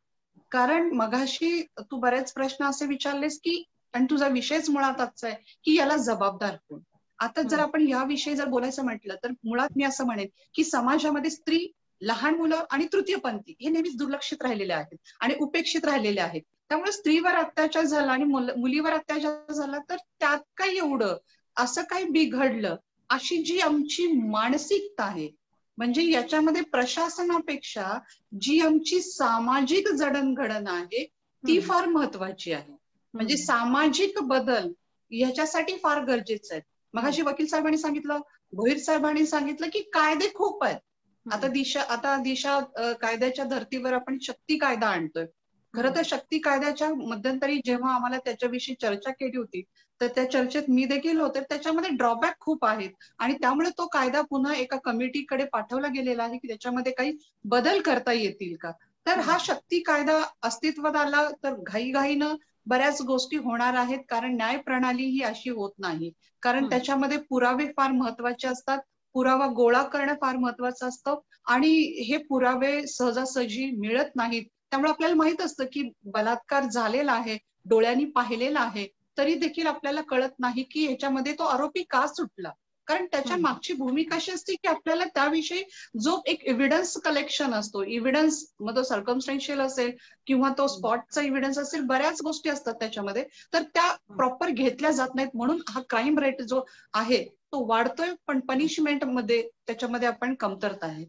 कारण मगाशी तू बरेच प्रश्न असे विचारलेस की आणि तुझा विषयच मुळात आजचा आहे की याला जबाबदार कोण. आता जर आपण याविषयी जर बोलायचं म्हटलं तर मुळात मी असं म्हणेन की समाजामध्ये स्त्री, लहान मुलं आणि तृतीयपंथी हे नेहमीच दुर्लक्षित राहिलेले आहेत आणि उपेक्षित राहिलेले आहेत. त्यामुळे स्त्रीवर अत्याचार झाला आणि मुलीवर अत्याचार झाला तर त्यात काय एवढं असं काही बिघडलं अशी जी आमची मानसिकता आहे, म्हणजे याच्यामध्ये प्रशासनापेक्षा जी आमची सामाजिक जडणघडण आहे ती फार महत्वाची आहे. म्हणजे सामाजिक बदल ह्याच्यासाठी फार गरजेचं आहे. मगाशी वकील साहेबांनी सांगितलं, भोईर साहेबांनी सांगितलं की कायदे खूप आहेत. आता दिशा कायद्याच्या धर्तीवर आपण शक्ती कायदा आणतोय. खरं तर शक्ती कायद्याच्या मध्यंतरी जेव्हा आम्हाला त्याच्याविषयी चर्चा केली होती तर त्या चर्चेत मी देखील होते. त्याच्यामध्ये ड्रॉबॅक खूप आहेत आणि त्यामुळे तो कायदा पुन्हा एका कमिटीकडे पाठवला गेलेला आहे की त्याच्यामध्ये काही बदल करता येतील का. तर हा शक्ती कायदा अस्तित्वात आला तर घाईघाईनं बऱ्याच गोष्टी होणार आहेत, कारण न्याय प्रणाली ही अशी होत नाही. कारण त्याच्यामध्ये पुरावे फार महत्वाचे असतात, पुरावा गोळा करणं फार महत्वाचं असतं आणि हे पुरावे सहजासहजी मिळत नाहीत. त्यामुळे आपल्याला माहित असतं की बलात्कार झालेला आहे, डोळ्यांनी पाहिलेला आहे, तरी देखील आपल्याला कळत नाही की ह्याच्यामध्ये तो आरोपी का सुटला. कारण त्याच्या मागची भूमिका अशी असते की आपल्याला त्याविषयी जो एक एव्हिडन्स कलेक्शन असतो, एव्हिडन्स मग तो सर्कमस्टन्शियल असेल किंवा तो स्पॉटचा एव्हिडन्स असेल, बऱ्याच गोष्टी असतात त्याच्यामध्ये, तर त्या प्रॉपर घेतल्या जात नाहीत. म्हणून हा क्राईम रेट जो आहे तो वाढतोय, पण पनिशमेंट मध्ये त्याच्यामध्ये आपण कमतरता आहे.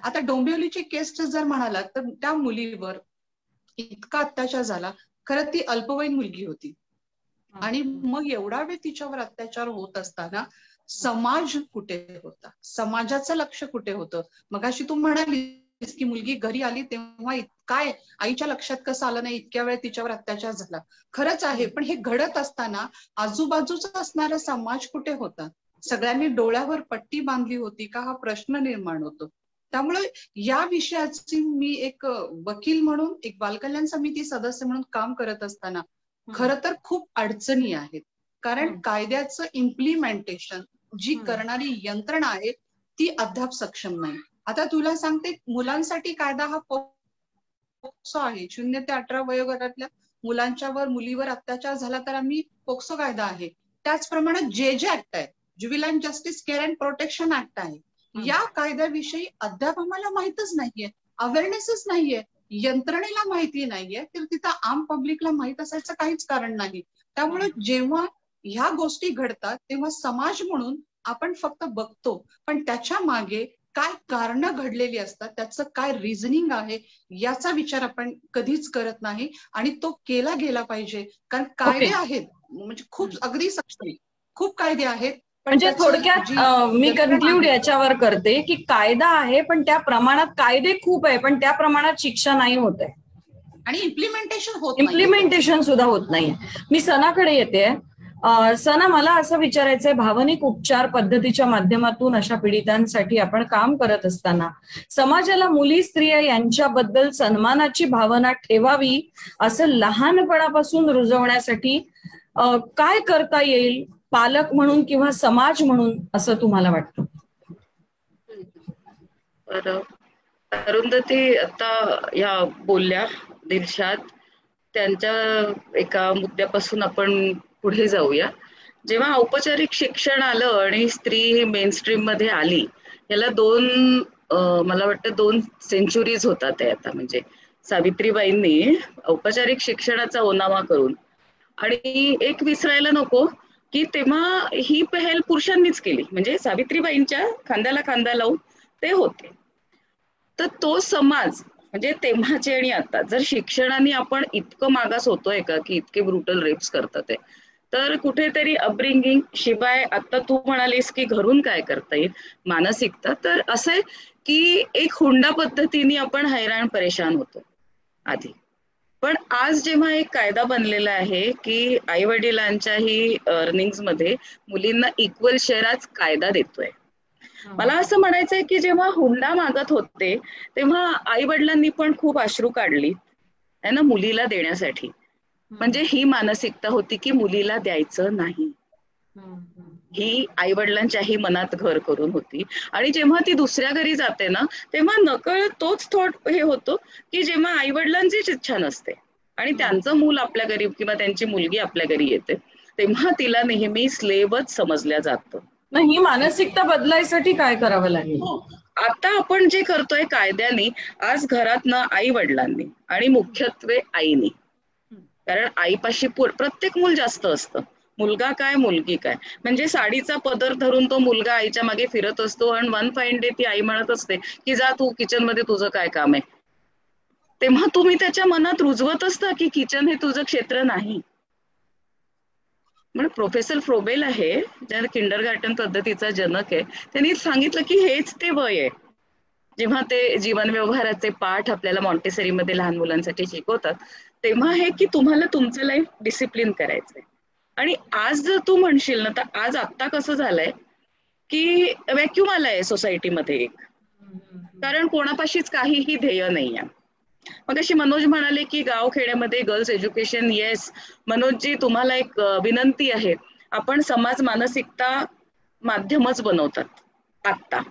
आता डोंबिवलीची केस जर म्हणाला तर त्या मुलीवर इतका अत्याचार झाला. खरं ती अल्पवयीन मुलगी होती आणि मग एवढा वेळ तिच्यावर अत्याचार होत असताना समाज कुठे होता, समाजाचं लक्ष कुठे होतं. मगाशी तू म्हणालीस की मुलगी घरी आली तेव्हा काय आईच्या लक्षात कसं आलं नाही, इतक्या वेळ तिच्यावर अत्याचार झाला. खरंच आहे, पण हे घडत असताना आजूबाजूचा असणारा समाज कुठे होता. सगळ्यांनी डोळ्यावर पट्टी बांधली होती का हा प्रश्न निर्माण होतो. त्यामुळे या विषयाची मी एक वकील म्हणून, एक बालकल्याण समिती सदस्य म्हणून काम करत असताना खरं तर खूप अडचणी आहेत. कारण कायद्याचं इम्प्लिमेंटेशन जी करणारी यंत्रणा आहे ती अद्याप सक्षम नाही. आता तुला सांगते, मुलांसाठी कायदा हा पोक्सो आहे. 0 ते 18 वयोगटातल्या मुलांच्यावर, मुलीवर अत्याचार झाला तर आम्ही पोक्सो कायदा आहे. त्याचप्रमाणे जे ऍक्ट आहे, ज्युव्हिलाइन Justice Care and Protection Act आहे. या कायद्याविषयी अद्याप आम्हाला माहितच नाहीये, अवेअरनेसच नाहीये, यंत्रणेला माहिती नाहीये, तर तिथं आम पब्लिकला माहित असायचं काहीच कारण नाही. त्यामुळे जेव्हा ह्या गोष्टी घडतात तेव्हा समाज म्हणून आपण फक्त बघतो, पण त्याच्या मागे काय कारणं घडलेली असतात, त्याचं काय रिझनिंग आहे याचा विचार आपण कधीच करत नाही. आणि तो केला गेला पाहिजे. कारण कायदे आहेत, म्हणजे खूप अगदी सक्षम खूप कायदे आहेत. म्हणजे थोडक्यात मी कन्क्लूड याच्यावर करते की कायदा आहे, पण त्या प्रमाणात कायदे खूप आहे, पण त्या प्रमाणात शिक्षा नाही होत आहे आणि इम्प्लिमेंटेशन इम्प्लिमेंटेशन सुद्धा होत नाही. मी सनाकडे येते. सना, मला असं विचारायचंय, भावनिक उपचार पद्धतीच्या माध्यमातून अशा पीडितांसाठी आपण काम करत असताना समाजाला मुली स्त्रिया यांच्याबद्दल सन्मानाची भावना ठेवावी असं लहानपणापासून रुजवण्यासाठी काय करता येईल पालक म्हणून किंवा समाज म्हणून, असं तुम्हाला वाटतं? अरुंधती आता या बोलल्या दिलशाद, त्यांच्या एका मुद्द्यापासून आपण पुढे जाऊया. जेव्हा औपचारिक शिक्षण आलं आणि स्त्री मेनस्ट्रीम मध्ये आली, याला मला वाटतं 2 सेंचुरीज होतात ते आता. म्हणजे सावित्रीबाईंनी औपचारिक शिक्षणाचा ओनामा करून, आणि एक विसरायला नको की तेव्हा ही पहल पुरुषांनीच केली. म्हणजे सावित्रीबाईंच्या खांद्याला खांदा लावून ते होते. तर तो समाज म्हणजे तेव्हाचे आणि आता जर शिक्षणाने आपण इतकं मागास होतोय का की इतके ब्रुटल रेप्स करतात ते, तर कुठेतरी अपब्रिंगिंग शिवाय, आता तू म्हणालीस की घरून काय करता येईल, मानसिकता, तर असं आहे की एक हुंडा पद्धतीने आपण हैराण परेशान होतो आधी. पण आज जेव्हा एक कायदा बनलेला आहे की आई वडिलांच्याही अर्निंग्स मध्ये मुलींना इक्वल शेअर आज कायदा देतोय. मला असं म्हणायचंय की जेव्हा हुंडा मागत होते तेव्हा आई वडिलांनी पण खूप अश्रू काढली आहे ना मुलीला देण्यासाठी. म्हणजे ही मानसिकता होती की मुलीला द्यायचं नाही, ही आई वडिलांच्याही मनात घर करून होती. आणि जेव्हा ती दुसऱ्या घरी जाते ना, तेव्हा नकळत तोच थॉट हे होतो की जेव्हा आई वडिलांचीच इच्छा नसते आणि त्यांचं मूल आपल्या घरी किंवा त्यांची मुलगी आपल्या घरी येते, तेव्हा तिला नेहमी स्लेवच समजल्या जातं. ही मानसिकता बदलायसाठी काय करावं लागेल? आता आपण जे करतोय कायद्याने, आज घरातनं आई वडिलांनी आणि मुख्यत्वे आईनी, कारण आईपाशी प्रत्येक मूल जास्त असतं, मुलगा काय मुलगी काय. म्हणजे साडीचा पदर धरून तो मुलगा आईच्या मागे फिरत असतो आणि वन फाईन डे ती आई म्हणत असते की जा तू किचन मध्ये, तुझं काय काम आहे. तेव्हा तुम्ही त्याच्या मनात रुजवत असता की किचन हे तुझं क्षेत्र नाही. म्हणून प्रोफेसर फ्रोबेल आहे, ज्या किंडरगार्टन पद्धतीचा जनक आहे, त्यांनी सांगितलं की हेच ते वय आहे जेव्हा ते जीवन व्यवहाराचे पाठ आपल्याला मॉन्टेसरीमध्ये लहान मुलांसाठी शिकवतात. तेव्हा हे की तुम्हाला तुमचं लाईफ डिसिप्लिन करायचंय. आणि आज जर तू म्हणशील ना, तर आज आत्ता कसं झालंय की व्हॅक्युम आलाय सोसायटीमध्ये एक, कारण कोणापाशीच काहीही ध्येय नाहीये. मग अशी मनोज म्हणाले की गाव खेड्यामध्ये गर्ल्स एज्युकेशन, येस मनोजजी, तुम्हाला एक विनंती आहे, आपण समाज मानसिकता माध्यमच बनवतात आत्ता.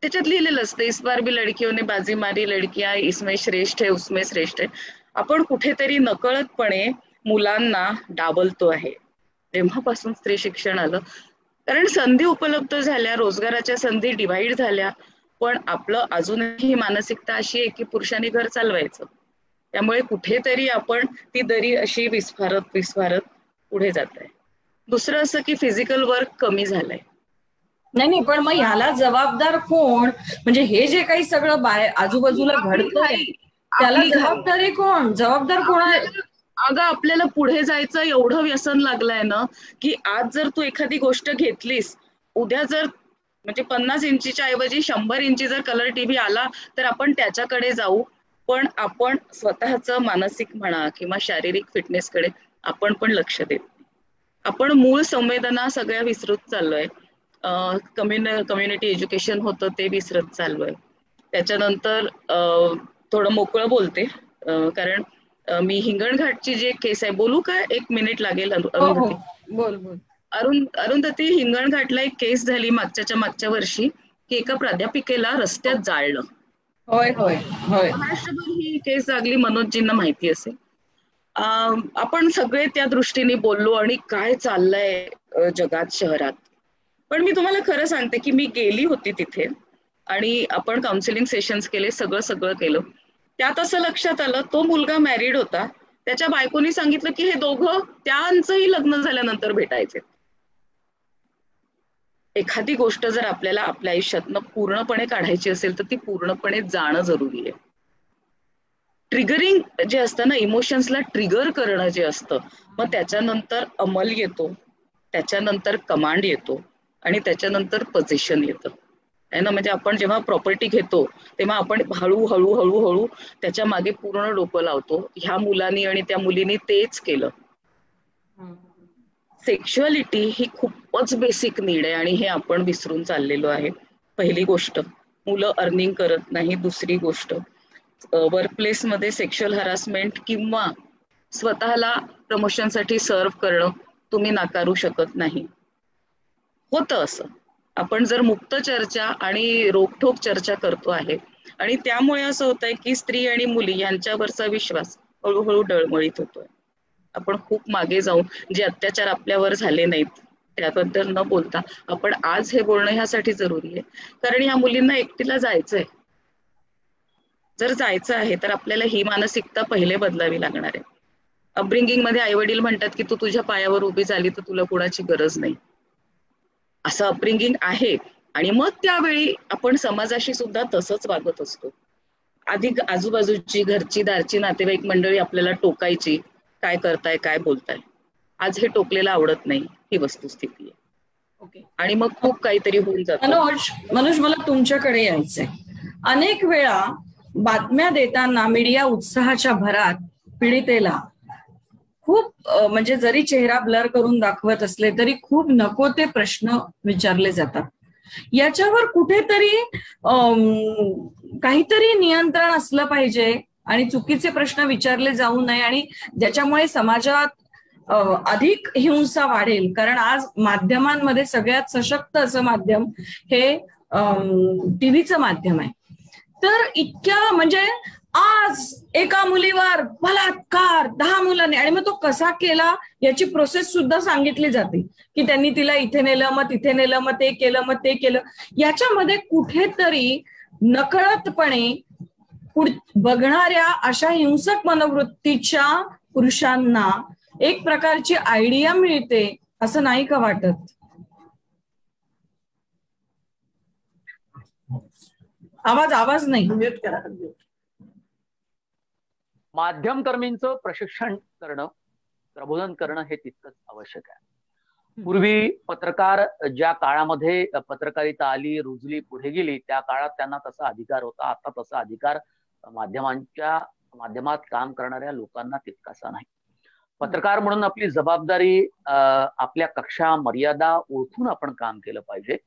त्याच्यात लिहिलेलं असतं इस बार भी लडकियों ने बाजी मारी, लडकियां इसमें श्रेष्ठ है उसमें श्रेष्ठ है. आपण कुठेतरी नकळतपणे मुलांना डावलतो आहे. तेव्हापासून स्त्री शिक्षण आलं, कारण संधी उपलब्ध झाल्या, रोजगाराच्या संधी डिव्हाइड झाल्या, पण आपलं अजूनही मानसिकता अशी आहे की पुरुषांनी घर चालवायचं. त्यामुळे कुठेतरी आपण ती दरी अशी विस्फारत पुढे जात आहे. दुसरं असं की फिजिकल वर्क कमी झालंय. नाही, पण मग ह्याला जबाबदार कोण? म्हणजे हे जे काही सगळं आजूबाजूला घडतंय त्याला जबाबदारी कोण? जबाबदार कोण आहे? अगं आपल्याला पुढे जायचं एवढं व्यसन लागलंय ना की आज जर तू एखादी गोष्ट घेतलीस, उद्या जर म्हणजे 50 इंचीच्या ऐवजी 100 इंची जर कलर टीव्ही आला तर आपण त्याच्याकडे जाऊ. पण आपण स्वतःचं मानसिक म्हणा किंवा शारीरिक फिटनेसकडे आपण पण लक्ष देत नाही. आपण मूळ संवेदना सगळ्या विसरत चाललोय. कम्युनिटी एज्युकेशन होतं ते विसरत चाललोय. त्याच्यानंतर थोडं मोकळं बोलते, कारण मी हिंगणघाटची जी केस आहे, बोलू का? 1 मिनिट लागेल अरुंधती. बोल बोल. अरुंधती, हिंगणघाटला एक केस झाली मागच्या वर्षी की एका प्राध्यापिकेला रस्त्यात जाळलं. होय होय होय. महाराष्ट्रभर ही केस लागली, मनोजजींना माहिती असेल. आपण सगळे त्या दृष्टीने बोललो आणि काय चाललंय जगात, शहरात. पण मी तुम्हाला खरं सांगते की मी गेली होती तिथे आणि आपण काउन्सिलिंग सेशन्स केले, सगळं केलं. त्यात असं लक्षात आलं, तो मुलगा मॅरिड होता, त्याच्या बायकोनी सांगितलं की हे दोघं त्यांचंही लग्न झाल्यानंतर भेटायचे. एखादी गोष्ट जर आपल्याला आपल्या आयुष्यातनं पूर्णपणे काढायची असेल तर ती पूर्णपणे जाणं जरुरी आहे. ट्रिगरिंग जे असतं ना, इमोशन्सला ट्रिगर करणं जे असतं, मग त्याच्यानंतर अंमल येतो, त्याच्यानंतर कमांड येतो आणि त्याच्यानंतर पोझिशन येतं आहे ना. म्हणजे आपण जेव्हा प्रॉपर्टी घेतो तेव्हा आपण हळूहळू त्याच्या मागे पूर्ण डोकं लावतो. ह्या मुलांनी आणि त्या मुलींनी तेच केलं. सेक्शुअलिटी ही खूपच बेसिक नीड आहे आणि हे आपण विसरून चाललेलो आहे. पहिली गोष्ट, मुलं अर्निंग करत नाही. दुसरी गोष्ट, वर्कप्लेसमध्ये सेक्शुअल हरासमेंट किंवा स्वतःला प्रमोशनसाठी सर्व्ह करणं तुम्ही नाकारू शकत नाही. होतं असं. आपण जर मुक्त चर्चा आणि रोखठोक चर्चा करतो आहे आणि त्यामुळे असं होतंय की स्त्री आणि मुली यांच्यावरचा विश्वास हळूहळू डळमळीत होतोय. आपण खूप मागे जाऊन जे अत्याचार आपल्यावर झाले नाहीत त्याबद्दल न बोलता आपण आज हे बोलणं ह्यासाठी जरुरी आहे, कारण ह्या मुलींना एकटीला जायचंय. जर जायचं आहे तर आपल्याला ही मानसिकता पहिले बदलावी लागणार आहे. अपब्रिंगिंग मध्ये आईवडील म्हणतात की तू तुझ्या पायावर उभी झाली तर तुला कुणाची गरज नाही, असं अपब्रिंगिंग आहे. आणि मग त्यावेळी आपण समाजाशी सुद्धा तसंच वागत असतो. आधी आजूबाजूची, घरची, दारची, नातेवाईक मंडळी आपल्याला टोकायची, काय करताय, काय बोलताय. आज हे टोकलेलं आवडत नाही, ही वस्तुस्थिती आहे. ओके. आणि मग खूप काहीतरी होऊन जातं. मनोज, मला तुमच्याकडे यायचंय. अनेक वेळा बातम्या देताना मीडिया उत्साहाच्या भरात पीडितेला खूप म्हणजे जरी चेहरा ब्लर करून दाखवत असले तरी खूप नको ते प्रश्न विचारले जातात. याच्यावर कुठेतरी काहीतरी नियंत्रण असलं पाहिजे आणि चुकीचे प्रश्न विचारले जाऊ नये आणि ज्याच्यामुळे समाजात अधिक हिंसा वाढेल. कारण आज माध्यमांमध्ये सगळ्यात सशक्त असं माध्यम हे टीव्हीचं माध्यम आहे. तर इतक्या म्हणजे आज एका मुलीवर बलात्कार 10 मुलांनी, आणि मग तो कसा केला याची प्रोसेस सुद्धा सांगितली जाते की त्यांनी तिला इथे नेलं, मग तिथे नेलं, मग ते केलं, मग ते केलं. याच्यामध्ये कुठेतरी नकळतपणे बघणाऱ्या अशा हिंसक मनोवृत्तीच्या पुरुषांना एक प्रकारची आयडिया मिळते, असं नाही का वाटत? आवाज नाही. म्यूट करा. माध्यमकर्मींचं प्रशिक्षण करणं, प्रबोधन करणं हे तितकंच आवश्यक आहे. पूर्वी पत्रकार ज्या काळामध्ये पत्रकारिता आली, रुजली, पुढे गेली, त्या काळात त्यांना तसा अधिकार होता. आता तसा अधिकार माध्यमात काम करणाऱ्या लोकांना तितकासा नाही. पत्रकार म्हणून आपली जबाबदारी, आपल्या कक्षा, मर्यादा ओळखून आपण काम केलं पाहिजे.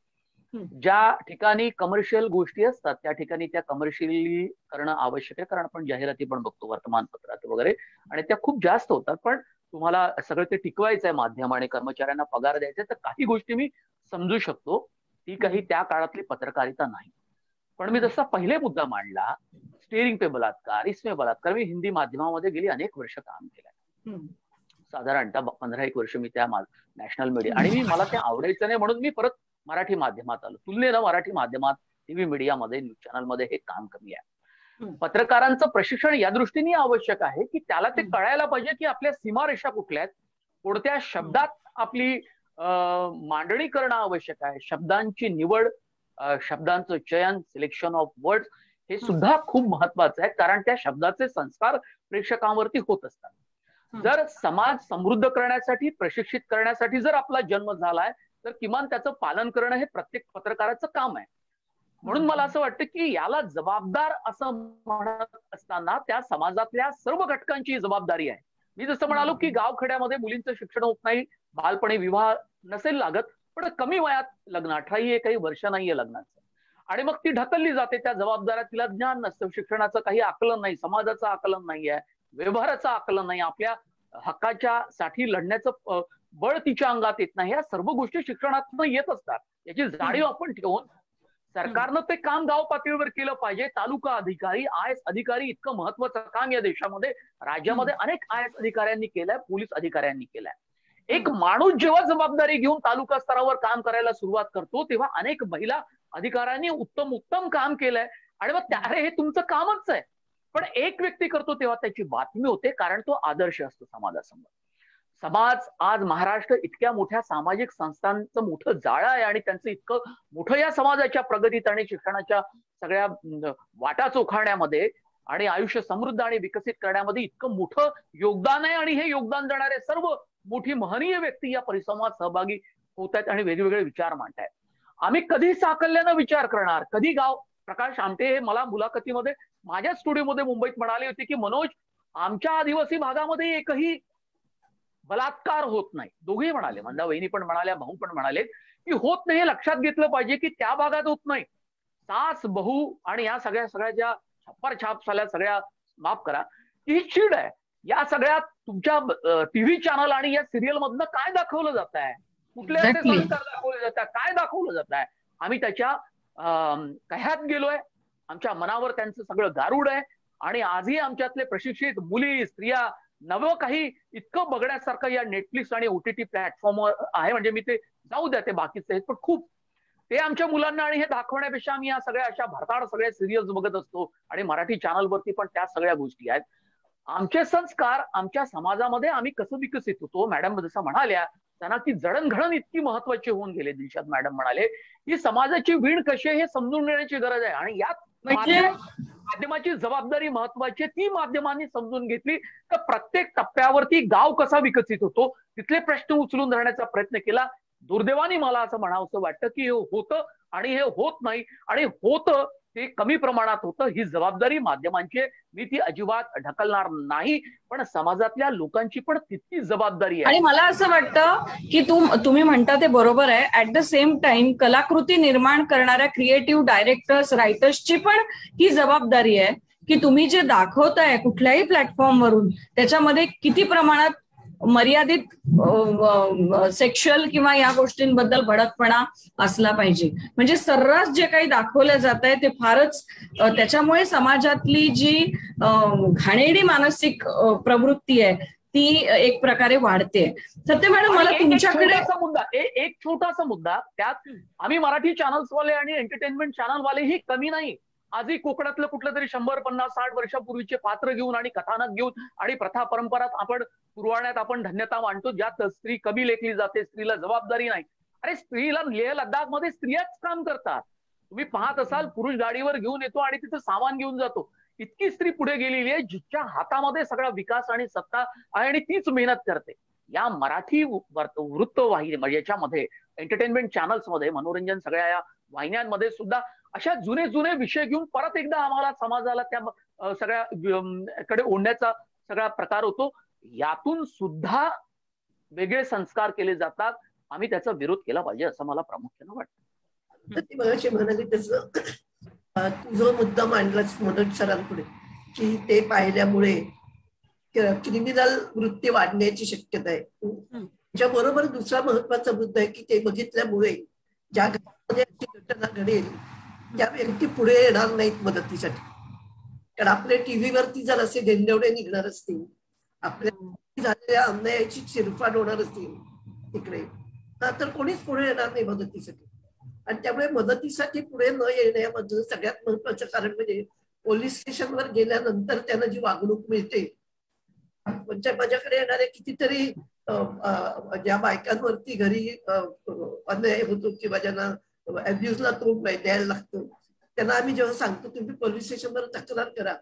ज्या ठिकाणी कमर्शियल गोष्टी असतात त्या ठिकाणी त्या कमर्शियली करणं आवश्यक आहे, कारण आपण जाहिराती पण बघतो वर्तमानपत्रात वगैरे आणि त्या खूप जास्त होतात. पण तुम्हाला सगळं ते टिकवायचं आहे माध्यम आणि कर्मचाऱ्यांना पगार द्यायचा, तर काही गोष्टी मी समजू शकतो, ती काही त्या काळातली पत्रकारिता नाही. पण मी जसा पहिले मुद्दा मांडला, स्टेअरिंग पे बलात्कार, इसमे बलात्कार, मी हिंदी माध्यमामध्ये गेली अनेक वर्ष काम केलंय. साधारणतः 15-1 वर्ष मी त्या नॅशनल मीडिया, आणि मला ते आवडायचं नाही म्हणून मी परत मराठी माध्यमात आलो. तुलनेनं मराठी माध्यमात, टीव्ही मीडियामध्ये, न्यूज चॅनलमध्ये हे काम कमी आहे. पत्रकारांचं प्रशिक्षण या दृष्टीने आवश्यक आहे की त्याला ते कळायला पाहिजे की आपल्या सीमारेषा कुठल्या आहेत, कोणत्या शब्दात आपली मांडणी करणं आवश्यक आहे, शब्दांची निवड, शब्दांचं चयन, सिलेक्शन ऑफ वर्ड्स हे सुद्धा खूप महत्वाचं आहे, कारण त्या शब्दाचे संस्कार प्रेक्षकांवरती होत असतात. जर समाज समृद्ध करण्यासाठी, प्रशिक्षित करण्यासाठी जर आपला जन्म झालाय तर किमान त्याचं पालन करणं हे प्रत्येक पत्रकाराचं काम आहे. म्हणून मला असं वाटतं की याला जबाबदार असं म्हणत असताना त्या समाजातल्या सर्व घटकांची जबाबदारी आहे. मी जसं म्हणालो की गावखेड्यामध्ये मुलींचं शिक्षण होत नाही, बालपणी विवाह नसेल लागत, पण कमी वयात लग्न, 18 हे काही वर्ष नाहीये लग्नाचं, आणि मग ती ढकलली जाते त्या जबाबदाऱ्या. तिला ज्ञान नसतं, शिक्षणाचं काही आकलन नाही, समाजाचं आकलन नाहीये, व्यवहाराचं आकलन नाही, आपल्या हक्काच्या साठी लढण्याचं बळ तिच्या अंगात येत नाही. या सर्व गोष्टी शिक्षणातून येत असतात. याची जाणीव आपण ठेवून सरकारनं ते काम गाव पातळीवर केलं पाहिजे. तालुका अधिकारी, IAS अधिकारी इतकं महत्वाचं काम या देशामध्ये, राज्यामध्ये अनेक IAS अधिकाऱ्यांनी केलंय, पोलीस अधिकाऱ्यांनी केलंय. एक माणूस जेव्हा जबाबदारी घेऊन तालुका स्तरावर काम करायला सुरुवात करतो तेव्हा अनेक महिला अधिकाऱ्यांनी उत्तम काम केलंय आणि मग अरे हे तुमचं कामच आहे. पण एक व्यक्ती करतो तेव्हा त्याची बातमी होते, कारण तो आदर्श असतो समाजासमोर. समाज आज महाराष्ट्र इतक्या मोठ्या सामाजिक संस्थांचं मोठं जाळं आहे आणि त्यांचं इतकं मोठं या समाजाच्या प्रगतीत आणि शिक्षणाच्या सगळ्या वाटा चोखाळण्यामध्ये आणि आयुष्य समृद्ध आणि विकसित करण्यामध्ये इतकं मोठं योगदान आहे. आणि हे योगदान देणारे सर्व मोठी महनीय व्यक्ती या परिसंवाद सहभागी होत आहेत आणि वेगवेगळे विचार मांडतायत. आम्ही कधी साकल्यानं विचार करणार, कधी गाव. प्रकाश आमटे हे मला मुलाखतीमध्ये माझ्या स्टुडिओमध्ये मुंबईत म्हणाले होते की मनोज, आमच्या आदिवासी भागामध्ये एकही बलात्कार होत नाही. दोघेही म्हणाले, मंदा वहिनी पण म्हणाल्या, भाऊ पण म्हणाले की होत नाही. हे लक्षात घेतलं पाहिजे की त्या भागात होत नाही. सास, बहू आणि या सगळ्या ज्या छप्पर झाल्या सगळ्या, माफ करा, ही चीड आहे. या सगळ्यात तुमच्या टीव्ही चॅनल आणि या सिरियल मधनं काय दाखवलं जात आहे, कुठले असे संस्कार दाखवले जात आहे, काय दाखवलं जात आहे. आम्ही त्याच्या कह्यात गेलोय, आमच्या मनावर त्यांचं सगळं गारूड आहे. आणि आजही आमच्यातले प्रशिक्षित मुली, स्त्रिया नवं काही इतकं बघण्यासारखं या नेटफ्लिक्स आणि OTT प्लॅटफॉर्मवर आहे. म्हणजे मी ते जाऊ द्या, ते बाकीचे आहेत, पण खूप ते आमच्या मुलांना आणि हे दाखवण्यापेक्षा आम्ही या सगळ्या अशा भरताड सगळ्या सिरियल्स बघत असतो आणि मराठी चॅनलवरती पण त्या सगळ्या गोष्टी आहेत. आमचे संस्कार आमच्या समाजामध्ये आम्ही कसं विकसित होतो, मॅडम जसं म्हणाल्या त्यांना की जडणघडण इतकी महत्वाची होऊन गेले. दिलशाद मॅडम म्हणाले की समाजाची वीण कशी आहे हे समजून घेण्याची गरज आहे आणि यात माध्यमाची जबाबदारी महत्वाची आहे. ती माध्यमांनी समजून घेतली तर प्रत्येक टप्प्यावरती गाव कसा विकसित होतो तिथले प्रश्न उचलून धरण्याचा प्रयत्न केला. दुर्दैवाने मला असं म्हणावंसं वाटतं की हे होतं आणि हे होत नाही, आणि होतं ते कमी प्रमाणात होतं. ही जबाबदारी माध्यमांची, मी ती अजिबात ढकलणार नाही, पण समाजातल्या लोकांची पण तितकी जबाबदारी आहे. आणि मला असं वाटतं की तुम्ही म्हणता ते बरोबर आहे. ऍट द सेम टाइम कलाकृती निर्माण करणाऱ्या क्रिएटिव्ह डायरेक्टर्स, रायटर्सची पण ही जबाबदारी आहे की तुम्ही जे दाखवताय कुठल्याही प्लॅटफॉर्मवरून त्याच्यामध्ये किती प्रमाणात मर्यादित सेक्शुअल किंवा या गोष्टींबद्दल भडकपणा असला पाहिजे. म्हणजे सर्रास जे काही दाखवलं जात आहे ते फारच, त्याच्यामुळे समाजातली जी घाणेरडी मानसिक प्रवृत्ती आहे ती एक प्रकारे वाढते. सत्य मॅडम, मला तुमच्याकडे एक छोटासा मुद्दा, त्यात आम्ही मराठी चॅनल्सवाले आणि एंटरटेनमेंट चॅनलवाले ही कमी नाही. आजही कोकणातलं कुठलं तरी 100, 50, 60 वर्षापूर्वीचे पात्र घेऊन आणि कथानक घेऊन आणि प्रथा परंपरात आपण पुरवण्यात आपण धन्यता मानतो, ज्यात स्त्री कमी लेखली जाते, स्त्रीला जबाबदारी नाही. अरे स्त्रीला लेह लडाख मध्ये स्त्रियाच काम करतात. तुम्ही पाहत असाल, पुरुष गाडीवर घेऊन येतो आणि तिचं सामान घेऊन जातो. इतकी स्त्री पुढे गेलेली आहे जिच्या हातामध्ये सगळा विकास आणि सत्ता आहे आणि तीच मेहनत करते. या मराठी वृत्तवाहिनी याच्यामध्ये, एंटरटेनमेंट चॅनल्स मध्ये, मनोरंजन सगळ्या या वाहिन्यांमध्ये सुद्धा अशा जुने विषय घेऊन परत एकदा आम्हाला समाजाला त्या सगळ्या कडे ओढण्याचा सगळा प्रकार होतो. यातून सुद्धा वेगळे संस्कार केले जातात. आम्ही त्याचा विरोध केला पाहिजे असं मला प्रामुख्यानं वाटतं. ती मगाशी म्हणाली तसं तू जो मुद्दा मांडलास मनोज सरांपुढे की ते पाहिल्यामुळे क्रिमिनल वृत्ती वाढण्याची शक्यता आहे, त्याच्याबरोबर दुसरा महत्वाचा मुद्दा आहे की ते बघितल्यामुळे ज्या घरामध्ये घटना घडेल त्या व्यक्ती पुढे येणार नाहीत मदतीसाठी. कारण आपल्या टीव्हीवरती जर असे डेंडवडे निघणार असतील, आपल्या झालेल्या अन्यायाची चिरफाड होणार असतील तिकडे, तर कोणीच पुढे येणार नाही मदतीसाठी. आणि त्यामुळे मदतीसाठी पुढे न येण्यामधलं सगळ्यात महत्वाचं कारण म्हणजे पोलीस स्टेशनवर गेल्यानंतर त्यांना जी वागणूक मिळते. म्हणजे माझ्याकडे येणारे कितीतरी ज्या बायकांवरती घरी अन्याय होतो किंवा ज्यांना अब्युजला तोंड द्यायला लागतं, त्यांना आम्ही जेव्हा सांगतो तुम्ही पोलीस स्टेशनवर तक्रार करा,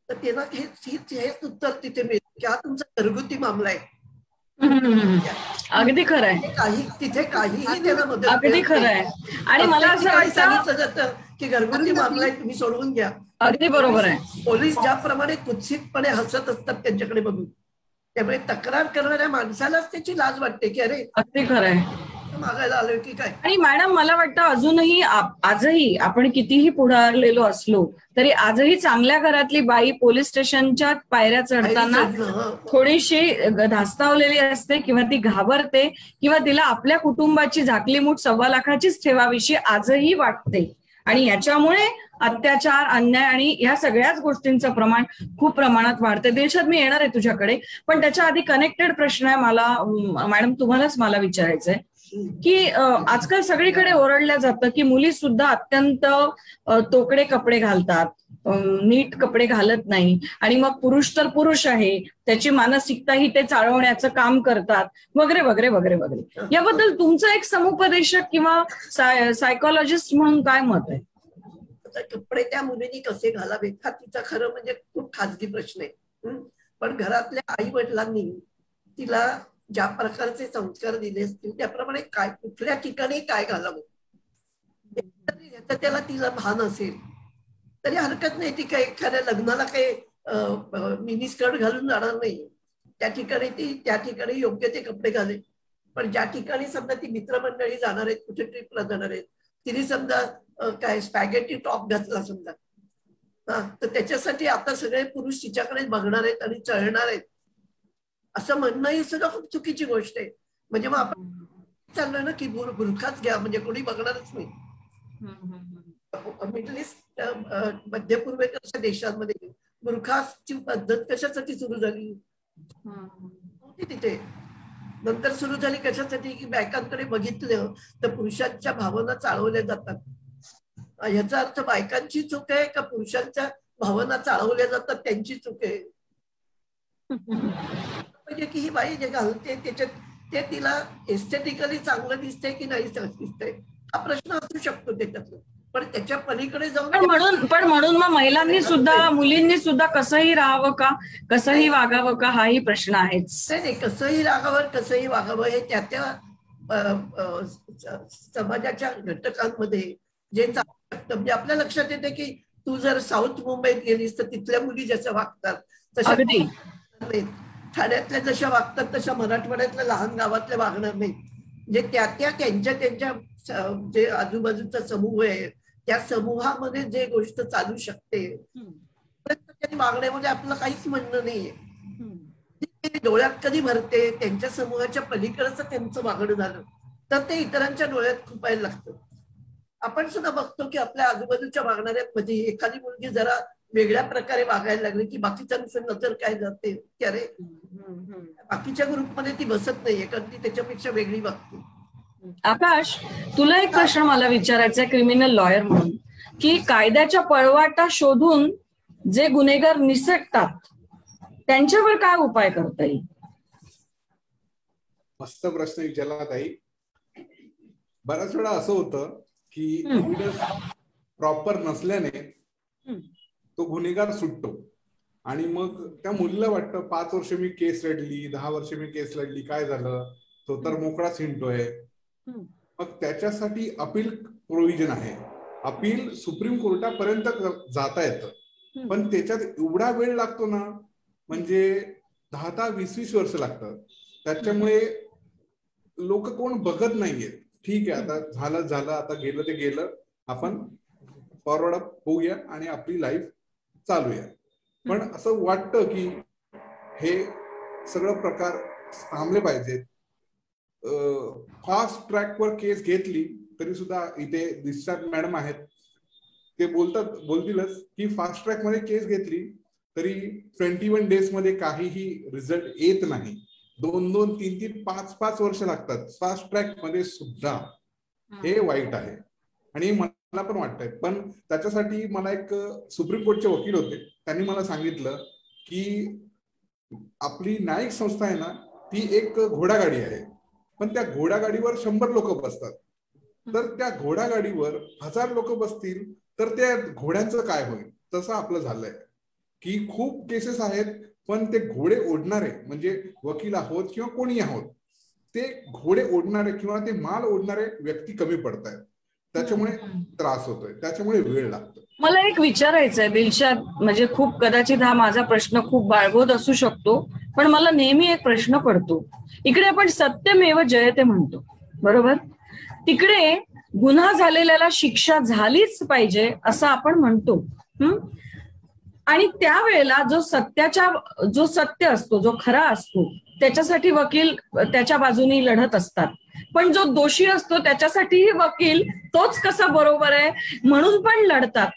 तर त्यांना हेच उत्तर तिथे मिळतं की हा तुमचा घरगुती मामला आहे. अगदी खरं आहे. तिथे काहीही त्यांना मदत, अगदी खरं आहे. आणि मला असं सांगितलं जातं की घरगुती मामला आहे, तुम्ही सोडवून घ्या. अगदी बरोबर आहे. पोलीस ज्याप्रमाणे कुत्सितपणे हसत असतात त्यांच्याकडे बघून, त्यामुळे तक्रार करणाऱ्या माणसालाच त्याची लाज वाटते की अरे. अगदी खरं आहे. मागायला आलोय की काय. आणि मॅडम मला वाटतं अजूनही आजही आपण कितीही पुढारलेलो असलो तरी आजही चांगल्या घरातली बाई पोलीस स्टेशनच्या पायऱ्या चढताना थोडीशी धास्तावलेली असते किंवा ती घाबरते किंवा तिला आपल्या कुटुंबाची झाकली मूठ 1.25 लाखाचीच ठेवावीशी आजही वाटते. आणि याच्यामुळे अत्याचार, अन्याय आणि या सगळ्याच गोष्टींचं प्रमाण खूप प्रमाणात वाढते. दिलशाद, मी येणार आहे तुझ्याकडे, पण त्याच्या आधी कनेक्टेड प्रश्न आहे मला मॅडम, तुम्हालाच मला विचारायचं आहे की आजकाल सगळीकडे ओरडलं जातं की मुली सुद्धा अत्यंत तोकडे कपडे घालतात, नीट कपडे घालत नाही, आणि मग पुरुष तर पुरुष आहे, त्याची मानसिकता ही ते चाळवण्याचं काम करतात वगैरे वगैरे वगैरे वगैरे. याबद्दल तुमचं एक समुपदेशक किंवा सायकोलॉजिस्ट म्हणून काय मत आहे? कपडे त्या मुलीने कसे घालावेत हा तिचा खरं म्हणजे खूप खाजगी प्रश्न आहे. पण घरातल्या आई वडिलांनी तिला ज्या प्रकारचे संस्कार दिले असतील त्याप्रमाणे काय कुठल्या ठिकाणी काय घालावं याचं त्याला तिला भान असेल तरी हरकत नाही. ती काही एखाद्या लग्नाला काही मिनी स्कर्ट घालून जाणार नाही. त्या ठिकाणी ती त्या ठिकाणी योग्य ते कपडे घालेल. पण ज्या ठिकाणी समजा ती मित्रमंडळी जाणार आहेत, कुठे ट्रिपला जाणार आहेत, तिने समजा काय स्पॅगेटी टॉप घातला समजा, तर त्याच्यासाठी आता सगळे पुरुष तिच्याकडे बघणार आहेत आणि चळणार आहेत असं म्हणणं ही सुद्धा खूप चुकीची गोष्ट आहे. म्हणजे मग आपण चाललोय ना की बुरखाच घ्या म्हणजे कोणी बघणारच नाही. मिडल ईस्ट, मध्य पूर्वेकडच्या देशांमध्ये बुरखाची पद्धत कशासाठी सुरू झाली होती तिथे, नंतर सुरू झाली कशासाठी की बायकांकडे बघितलं तर पुरुषांच्या भावना चाळवल्या जातात. ह्याचा अर्थ बायकांची चूक आहे का पुरुषांच्या भावना चाळवल्या जातात त्यांची चूक आहे? म्हणजे की ही बाई जे घालते त्याच्यात ते तिला एस्थेटिकली चांगलं दिसतंय की नाही दिसतंय हा प्रश्न असू शकतो त्याच्यातून. पण त्याच्या पलीकडे जाऊन म्हणून मग महिलांनी सुद्धा, मुलींनी सुद्धा कसंही राहावं का, कसंही वागावं का, हाही प्रश्न आहेच. नाही, कसंही राहावं कसंही वागावं हे त्या त्या समाजाच्या घटकांमध्ये जे चालू शकतं. म्हणजे आपल्या लक्षात येते की तू जर साऊथ मुंबईत गेलीस तर तिथल्या मुली जशा वागतात तशा नाही, ठाण्यातल्या जशा वागतात तशा मराठवाड्यातल्या लहान गावातल्या वागणार नाही. म्हणजे त्यांच्या जे आजूबाजूचा समूह आहे त्या समूहामध्ये जे गोष्ट चालू शकते वागण्यामध्ये आपलं काहीच म्हणणं नाहीये. डोळ्यात कधी भरते त्यांच्या समूहाच्या पलीकडचं त्यांचं वागणं झालं तर ते इतरांच्या डोळ्यात खुपायला लागतं. आपण सुद्धा बघतो की आपल्या आजूबाजूच्या वागणाऱ्यांमध्ये एखादी मुलगी जरा वेगळ्या प्रकारे वागायला लागली की बाकीच्यांचं नजर काय जाते की अरे बाकीच्या ग्रुपमध्ये ती बसत नाहीये कारण ती त्याच्यापेक्षा वेगळी वागते. आकाश, तुला एक प्रश्न मला विचारायचा आहे क्रिमिनल लॉयर म्हणून, की कायद्याच्या पळवाटा शोधून जे गुन्हेगार निसटतात त्यांच्यावर काय उपाय करता येईल? मस्त प्रश्न विचारला ताई. बऱ्याच वेळा असं होतं की एव्हिडन्स प्रॉपर नसल्याने तो गुन्हेगार सुटतो आणि मग त्या मुलीला वाटतं 5 वर्ष मी केस लढली, 10 वर्ष मी केस लढली, काय झालं, तो तर मोकळाच हिंडतोय. मग त्याच्यासाठी अपील प्रोव्हिजन आहे. अपील सुप्रीम कोर्टापर्यंत जाता येतं, पण त्याच्यात एवढा वेळ लागतो ना, म्हणजे 10-20 वर्ष लागतात. त्याच्यामुळे लोक कोण बघत नाहीयेत. ठीक आहे, आता झालं, आता गेलं ते गेलं, आपण फॉरवर्ड अप होऊया आणि आपली लाईफ चालूया. पण असं वाटतं की हे सगळं प्रकार थांबले पाहिजेत. फास्ट ट्रॅकवर केस घेतली तरी सुद्धा इथे दिसतात मॅडम आहेत ते बोलतीलच की फास्ट ट्रॅक मध्ये केस घेतली तरी 21 डेज मध्ये काहीही रिझल्ट येत नाही. 2-2, 3-3, 5-5 वर्ष लागतात फास्ट ट्रॅक मध्ये सुद्धा. हे वाईट आहे आणि मला पण वाटतंय. पण त्याच्यासाठी मला एक सुप्रीम कोर्टचे वकील होते, त्यांनी मला सांगितलं की आपली न्यायिक संस्था आहे ना ती एक घोडागाडी आहे, पण त्या घोडागाडीवर 100 लोक बसतात. तर त्या घोडागाडीवर 1000 लोक बसतील तर त्या घोड्यांचं काय होईल? तसं आपलं झालंय की खूप केसेस आहेत पण ते घोडे ओढणारे म्हणजे वकील आहोत किंवा कोणी आहोत ते घोडे ओढणारे किंवा ते माल ओढणारे व्यक्ती कमी पडत आहेत. त्याच्यामुळे त्रास होतोय, त्याच्यामुळे वेळ लागतो. मला एक विचारायचं आहे दिलशाद, म्हणजे खूप कदाचित हा माझा प्रश्न खूप बाळगोद असू शकतो, पण मला नेहमी एक प्रश्न पडतो. इकडे आपण सत्यमेव जयते म्हणतो बरोबर. तिकडे गुन्हा झालेल्याला शिक्षा झालीच पाहिजे असं आपण म्हणतो. आणि त्यावेळेला जो सत्य असतो, जो खरा असतो, त्याच्यासाठी वकील त्याच्या बाजूनी लढत असतात. पण जो दोषी असतो त्याच्यासाठीही वकील तोच कसा बरोबर आहे म्हणून पण लढतात.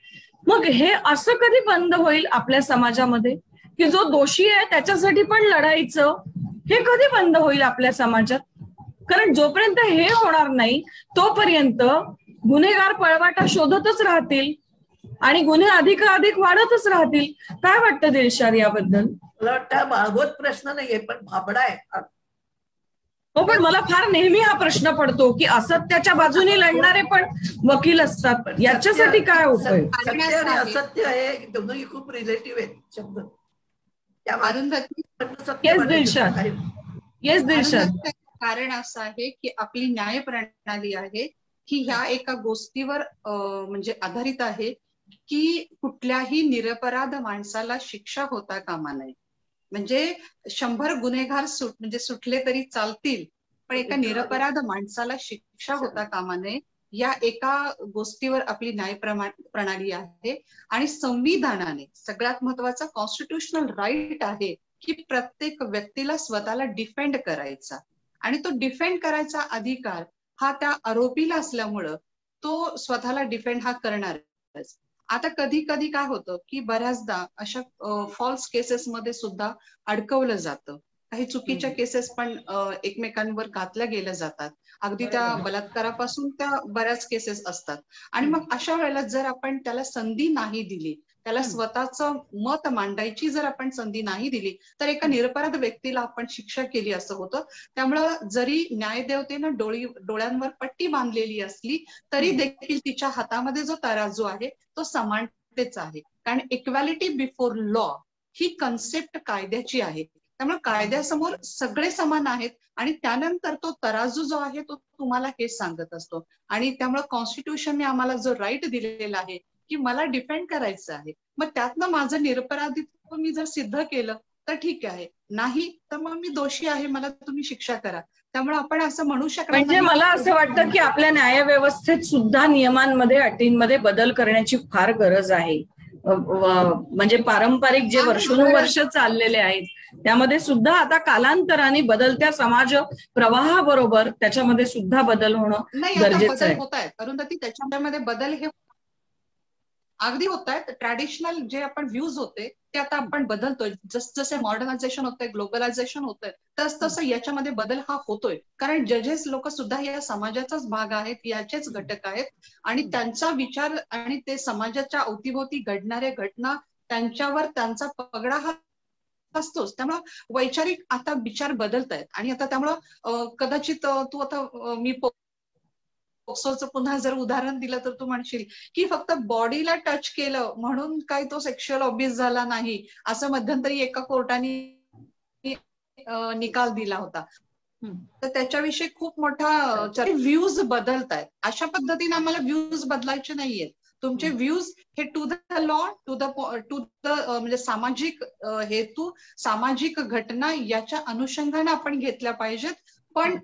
मग हे असं कधी बंद होईल आपल्या समाजामध्ये की जो दोषी आहे त्याच्यासाठी पण लढायचं? हे कधी बंद होईल आपल्या समाजात? कारण जोपर्यंत हे होणार नाही तोपर्यंत गुन्हेगार पळवाटा शोधतच राहतील आणि गुन्हे अधिकाधिक वाढतच राहतील. काय वाटतं दिलशाद याबद्दल? मला वाटतं बाळगोत प्रश्न नाहीये, पण भाबडा आहे. हो, पण मला फार नेहमी हा प्रश्न पडतो की असत्याच्या बाजूने लढणारे पण वकील असतात. याच्यासाठी काय उपाय? सत्य आणि असत्य हे दोन्ही खूप रिलेटिव्ह आहेत शब्द. येस दिलशाद. कारण असं आहे की आपली न्याय प्रणाली आहे की ह्या एका गोष्टीवर म्हणजे आधारित आहे की कुठल्याही निरपराध माणसाला शिक्षा होता कामा नये. म्हणजे 100 गुन्हेगार सुटले तरी चालतील, पण एका निरपराध माणसाला शिक्षा होता कामा नये या एका गोष्टीवर आपली न्याय प्रणाली आहे. आणि संविधानाने सगळ्यात महत्वाचा कॉन्स्टिट्यूशनल राईट आहे की प्रत्येक व्यक्तीला स्वतःला डिफेंड करायचा, आणि तो डिफेंड करायचा अधिकार हा त्या आरोपीला असल्यामुळं तो स्वतःला डिफेंड हा करणारच. आता कधी कधी काय होतं की बऱ्याचदा अशा फॉल्स केसेस मध्ये सुद्धा अडकवलं जातं. काही चुकीच्या केसेस पण एकमेकांवर घातल्या गेल्या जातात. अगदी त्या बलात्कारापासून त्या बऱ्याच केसेस असतात. आणि मग अशा वेळेला जर आपण त्याला संधी नाही दिली, त्याला स्वतःचं मत मांडायची जर आपण संधी नाही दिली, तर एका निरपराध व्यक्तीला आपण शिक्षा केली असं होतं. त्यामुळं जरी न्यायदेवतेनं डोळ्यांवर पट्टी बांधलेली असली तरी देखील तिच्या हातामध्ये जो तराजू आहे तो समानतेचा आहे. कारण इक्वॅलिटी बिफोर लॉ ही कन्सेप्ट कायद्याची आहे. त्यामुळे कायद्यासमोर सगळे समान आहेत आणि त्यानंतर तो तराजू जो आहे तो तुम्हाला हेच सांगत असतो. आणि त्यामुळे कॉन्स्टिट्यूशनने आम्हाला जो राईट दिलेला आहे की मला डिफेंड करायचं आहे, मग त्यातनं माझं निरपराधित्व मी जर सिद्ध केलं तर ठीक आहे, नाही तर मग मी दोषी आहे, मला तुम्ही शिक्षा करा. त्यामुळे आपण असं म्हणू शकतो. म्हणजे मला असं वाटतं की आपल्या न्यायव्यवस्थेत सुद्धा नियमांमध्ये, अटींमध्ये बदल करण्याची फार गरज आहे. म्हणजे पारंपरिक जे वर्षानुवर्ष चाललेले आहेत त्यामध्ये सुद्धा आता कालांतराने बदलत्या समाज प्रवाहाबरोबर त्याच्यामध्ये सुद्धा बदल होणं गरजेचं आहे. होत आहेत अरुंधती, त्याच्यामध्ये बदल हे अगदी होत आहेत. ट्रॅडिशनल जे आपण व्ह्यूज होते ते आता आपण बदलतोय. जसं मॉडर्नायझेशन होतंय, ग्लोबलायझेशन होतंय, तसं याच्यामध्ये बदल हा होतोय. कारण जजेस लोक सुद्धा या समाजाचाच भाग आहेत, याचेच घटक आहेत आणि त्यांचा विचार आणि ते समाजाच्या अवतीभोवती घडणाऱ्या घटना त्यांच्यावर त्यांचा पगडा हा असतोच. त्यामुळं वैचारिक आता विचार बदलत आहेत. आणि आता त्यामुळं कदाचित तू आता मी पोक्सोचं पुन्हा जर उदाहरण दिलं तर तू म्हणशील की फक्त बॉडीला टच केलं म्हणून काही तो सेक्शुअल अब्यूज झाला नाही, असं मध्यंतरी एका कोर्टाने निकाल दिला होता. तर त्याच्याविषयी खूप मोठा व्ह्यूज बदलत आहेत. अशा पद्धतीने आम्हाला व्ह्यूज बदलायचे नाहीयेत. तुमचे व्ह्यूज हे to the law, to the म्हणजे सामाजिक हेतू, सामाजिक घटना याच्या अनुषंगाने आपण घेतल्या पाहिजेत. पण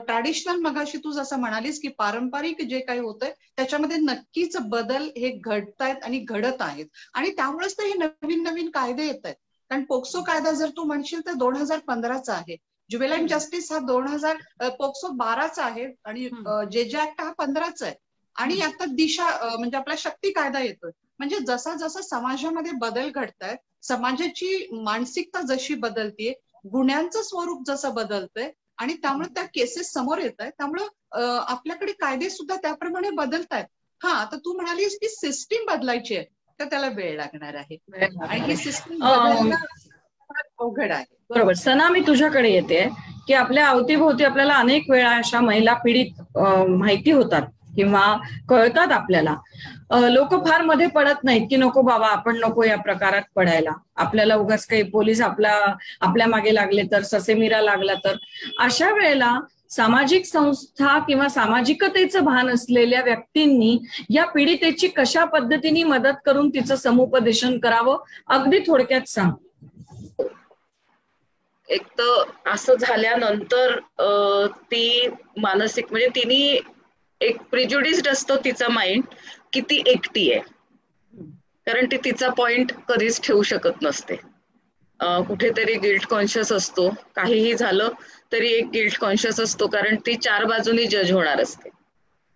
ट्रॅडिशनल मगाशी तू जसं म्हणालीस की पारंपरिक जे काही होतंय त्याच्यामध्ये नक्कीच बदल हे घडतायत आणि घडत आहेत. आणि त्यामुळेच तर हे नवीन नवीन कायदे येत आहेत. कारण पोक्सो कायदा जर तू म्हणशील तर 2015चा आहे, ज्युव्हेनाईल जस्टिस हा 2000 पोक्सो 12चा आहे आणि जे ऍक्ट हा 15चा आहे. आणि आता दिशा म्हणजे आपला शक्ती कायदा येतोय. म्हणजे जसा जसा समाजामध्ये बदल घडतायत, समाजाची मानसिकता जशी बदलतीये, गुन्ह्यांचं स्वरूप जसं बदलतंय आणि त्यामुळे त्या केसेस समोर येत आहेत, त्यामुळं आपल्याकडे कायदे सुद्धा त्याप्रमाणे बदलत आहेत. हा, आता तू म्हणालीस की सिस्टीम बदलायची आहे तर त्याला वेळ लागणार आहे आणि ही सिस्टीम अवघड आहे. बरोबर. सना, मी तुझ्याकडे येते की आपल्या अवतीभोवती आपल्याला अनेक वेळा अशा महिला पीडित माहिती होतात किंवा कळतात आपल्याला. लोक फार मध्ये पडत नाहीत की नको बाबा आपण नको या प्रकारात पडायला, आपल्याला उगाच काही पोलीस आपल्या मागे लागले तर, ससेमिरा लागला तर. अशा वेळेला सामाजिक संस्था किंवा सामाजिकतेचं भान असलेल्या व्यक्तींनी या पीडितेची कशा पद्धतीने मदत करून तिचं समुपदेशन करावं, अगदी थोडक्यात सांग. एक तर असं झाल्यानंतर ती मानसिक म्हणजे तिने एक प्रिज्युडिस्ड असतो तिचा माइंड की ती एकटी आहे, कारण ती तिचा पॉइंट कधीच ठेवू शकत नसते. कुठेतरी गिल्ट कॉन्शियस असतो, काहीही झालं तरी एक गिल्ट कॉन्शियस असतो, कारण ती 4 बाजूनी जज होणार असते.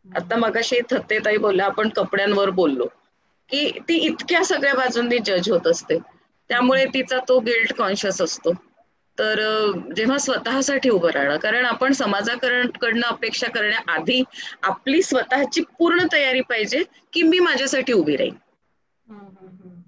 आता मगाशी थत्तेताई बोलल्या, आपण कपड्यांवर बोललो की ती इतक्या सगळ्या बाजूंनी जज होत असते, त्यामुळे तिचा तो गिल्ट कॉन्शियस असतो. तर जेव्हा स्वतःसाठी उभं राहणं, कारण आपण समाजाकडनं अपेक्षा करण्याआधी आपली स्वतःची पूर्ण तयारी पाहिजे की मी माझ्यासाठी उभी राहील.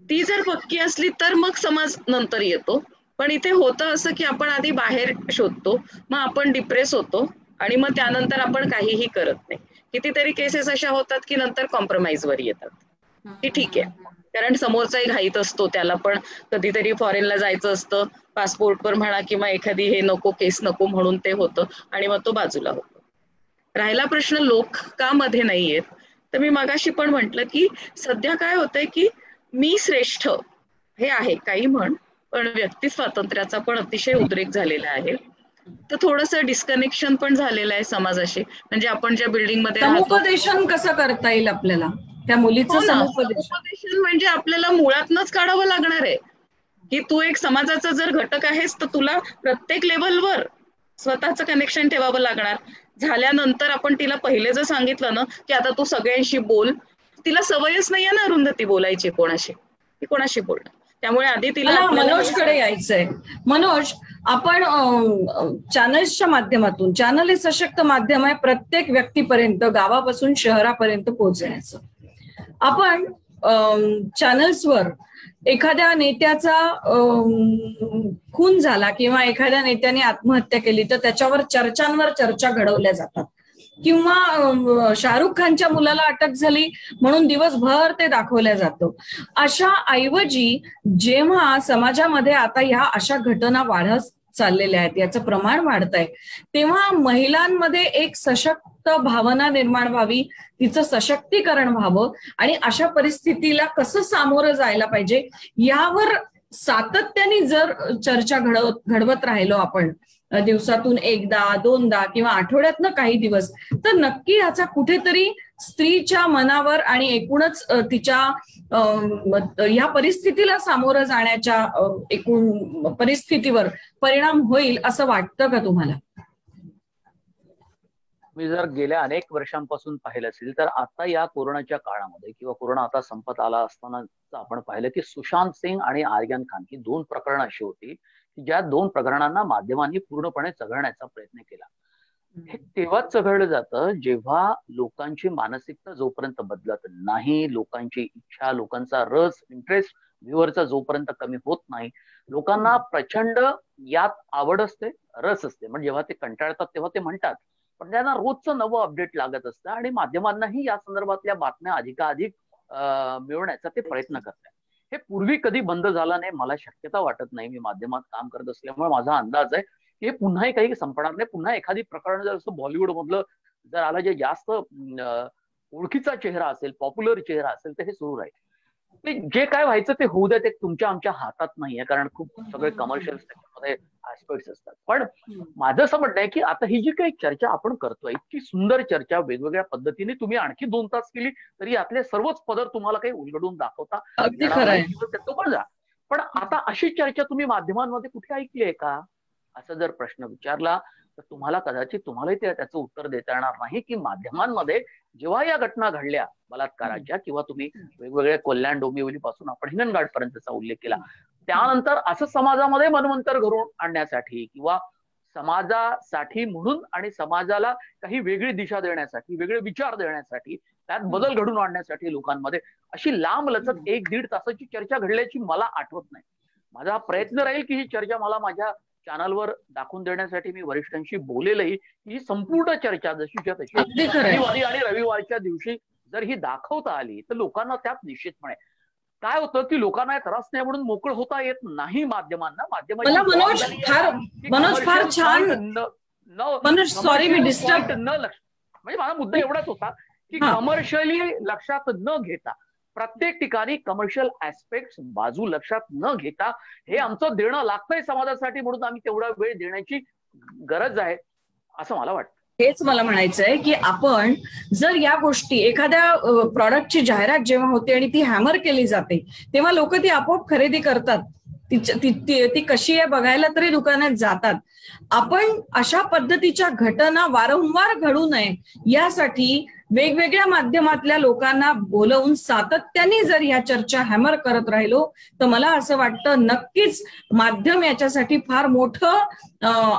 ती जर पक्की असली तर मग समाज नंतर येतो. पण इथे होतं असं की आपण आधी बाहेर शोधतो, मग आपण डिप्रेस होतो आणि मग त्यानंतर आपण काहीही करत नाही. कितीतरी केसेस अशा होतात की नंतर कॉम्प्रोमाइजवर येतात की ठीक आहे, कारण समोरचाही घाईत असतो, त्याला पण कधीतरी फॉरेनला जायचं असतं, पासपोर्टवर म्हणा किंवा एखादी हे नको केस नको म्हणून ते होतं आणि मग तो बाजूला होतो. राहिला प्रश्न लोक का मध्ये नाही येत, तर मी मगाशी पण म्हटलं की सध्या काय होतंय की मी श्रेष्ठ हे आहे काही म्हण, पण व्यक्ती स्वातंत्र्याचा पण अतिशय उद्रेक झालेला आहे. तर थोडंसं डिस्कनेक्शन पण झालेलं आहे समाजाशी. म्हणजे आपण ज्या बिल्डिंग मध्ये राहतो, समुपदेशन कसं करता येईल आपल्याला त्या मुलीचं समुपदेशन म्हणजे आपल्याला मुळातनच काढावं लागणार आहे की तू एक समाजाचा जर घटक आहेस तर तुला प्रत्येक लेव्हलवर स्वतःचं कनेक्शन ठेवावं लागणार. झाल्यानंतर आपण तिला पहिले जर सांगितलं ना की आता तू सगळ्यांशी बोल, तिला सवयच नाहीये ना अरुंधती बोलायची कोणाशी, ती कोणाशी बोलणार. त्यामुळे आधी तिला मनोजकडे यायचंय. मनोज, आपण चॅनल्सच्या माध्यमातून, चॅनल हे सशक्त माध्यम आहे प्रत्येक व्यक्तीपर्यंत, गावापासून शहरापर्यंत पोहोचण्याचं. आपण चॅनल्सवर एखाद्या नेत्याचा खून झाला किंवा एखाद्या नेत्याने आत्महत्या केली तर त्याच्यावर चर्चांवर चर्चा घडवल्या जातात, किंवा शाहरुख खानच्या मुलाला अटक झाली म्हणून दिवसभर ते दाखवल्या जातं. अशा ऐवजी जेव्हा समाजामध्ये आता ह्या अशा घटना वाढत चाललेल्या आहेत, याचं प्रमाण वाढत आहे, तेव्हा महिलांमध्ये एक सशक्त भावना निर्माण व्हावी, तिचं सशक्तीकरण व्हावं आणि अशा परिस्थितीला कसं सामोरं जायला पाहिजे यावर सातत्याने जर चर्चा घडवत राहिलो आपण, दिवसातून एकदा दोनदा किंवा आठवड्यातनं काही दिवस, तर नक्की याचा कुठेतरी स्त्रीच्या मनावर आणि एकूणच तिच्या ह्या परिस्थितीला सामोरं जाण्याच्या एकूण परिस्थितीवर परिणाम होईल असं वाटतं का तुम्हाला? मी जर गेल्या अनेक वर्षांपासून पाहिलं असेल तर आता या कोरोनाच्या काळामध्ये किंवा कोरोना आता संपत आला असताना आपण पाहिलं की सुशांत सिंग आणि आर्यन खान ही 2 प्रकरणं अशी होती की ज्या 2 प्रकरणांना माध्यमांनी पूर्णपणे चघळण्याचा प्रयत्न केला. हे तेव्हाच चघळलं जातं जेव्हा लोकांची मानसिकता जोपर्यंत बदलत नाही, लोकांची इच्छा, लोकांचा रस, इंटरेस्ट व्ह्यूअरचा जोपर्यंत कमी होत नाही, लोकांना प्रचंड यात आवड असते, रस असते, म्हणजे जेव्हा ते कंटाळतात तेव्हा ते म्हणतात, पण त्यांना रोजचं नवं अपडेट लागत असतं आणि माध्यमांनाही या संदर्भातल्या बातम्या अधिकाधिक मिळवण्याचा ते प्रयत्न करतात. हे पूर्वी कधी बंद झालं नाही, मला शक्यता वाटत नाही. मी माध्यमात काम करत असल्यामुळे माझा अंदाज आहे की हे पुन्हाही काही संपणार नाही. पुन्हा एखादी प्रकरण जर असं बॉलिवूड मधलं जर आलं जे जास्त ओळखीचा चेहरा असेल, पॉप्युलर चेहरा असेल, तर हे सुरू राहील. ते जे काय व्हायचं ते होऊ द्या, ते तुमच्या आमच्या हातात नाहीये, कारण खूप सगळे कमर्शियल सेक्टरमध्ये ऍस्पेक्ट्स असतात. पण माझं असं म्हणणं आहे की आता ही जी काही चर्चा आपण करतोय, इतकी सुंदर चर्चा वेगवेगळ्या पद्धतीने तुम्ही आणखी 2 तास केली तरी यातले सर्वच पदर तुम्हाला काही उलगडून दाखवता तो पण जा. पण आता अशी चर्चा तुम्ही माध्यमांमध्ये कुठे ऐकली आहे का, असा जर प्रश्न विचारला तर तुम्हाला कदाचित तुम्हालाही त्याचं उत्तर देता येणार नाही की माध्यमांमध्ये जेव्हा या घटना घडल्या बलात्काराच्या, किंवा तुम्ही वेगवेगळ्या कल्याण डोंबिवलीपासून आपण हिंगणघाट पर्यंतचा उल्लेख केला, त्यानंतर असं समाजामध्ये मनवंतर घडवून आणण्यासाठी किंवा समाजासाठी म्हणून आणि समाजाला काही वेगळी दिशा देण्यासाठी, वेगळे विचार देण्यासाठी, त्यात बदल घडून आणण्यासाठी लोकांमध्ये अशी लांब लचक 1-1.5 तासाची चर्चा घडल्याची मला आठवत नाही. माझा प्रयत्न राहील की ही चर्चा मला माझ्या चॅनलवर दाखवून देण्यासाठी मी वरिष्ठांशी बोलेलही. ही संपूर्ण चर्चा जशीच्या तशी शनिवारी आणि रविवारच्या दिवशी जर ही दाखवता आली तर लोकांना त्यात निश्चितपणे काय होतं की लोकांना त्रास नाही म्हणून मोकळ होता येत नाही माध्यमांना. मनोज फार छान. सॉरी मी डिस्टर्ब म्हणजे माझा मुद्दा एवढाच होता की कमर्शियली लक्षात न घेता प्रत्येक ठिकाणी कमर्शियल ऍस्पेक्ट बाजू लक्षात न घेता हे आमचं देणं लागतंय समाजासाठी म्हणून आम्ही तेवढा वेळ देण्याची गरज आहे असं मला वाटतं. हेच मला म्हणायचंय की आपण जर या गोष्टी, एखाद्या प्रॉडक्टची जाहिरात जेव्हा होते आणि ती हॅमर केली जाते तेव्हा लोक ती आपोआप खरेदी करतात. ती कशी आहे बघायला तरी दुकानात जातात. आपण अशा पद्धतीच्या घटना वारंवार घडू नये यासाठी वेगवेगळ्या माध्यमातल्या लोकांना बोलवून सातत्याने जर ह्या चर्चा हॅमर करत राहिलो तर मला असं वाटतं नक्कीच माध्यम याच्यासाठी फार मोठं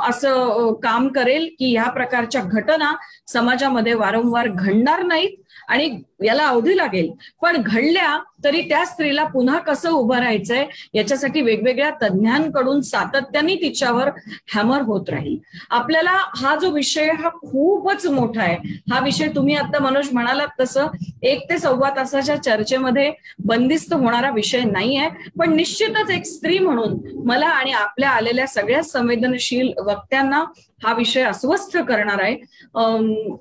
असं काम करेल की ह्या प्रकारच्या घटना समाजामध्ये वारंवार घडणार नाहीत आणि याला अवधी लागेल, पण घडल्या तरी त्या स्त्रीला पुन्हा कसं उभं राहायचंय याच्यासाठी वेगवेगळ्या तज्ज्ञांकडून सातत्याने तिच्यावर हॅमर होत राहील. आपल्याला हा जो विषय हा खूपच मोठा आहे. हा विषय तुम्ही आता मनोज म्हणालात तसं 1 ते सव्वा तासाच्या चर्चेमध्ये बंदिस्त होणारा विषय नाही आहे, पण निश्चितच एक स्त्री म्हणून मला आणि आपल्या आलेल्या सगळ्या संवेदनशील वक्त्यांना हा विषय अस्वस्थ करणार आहे.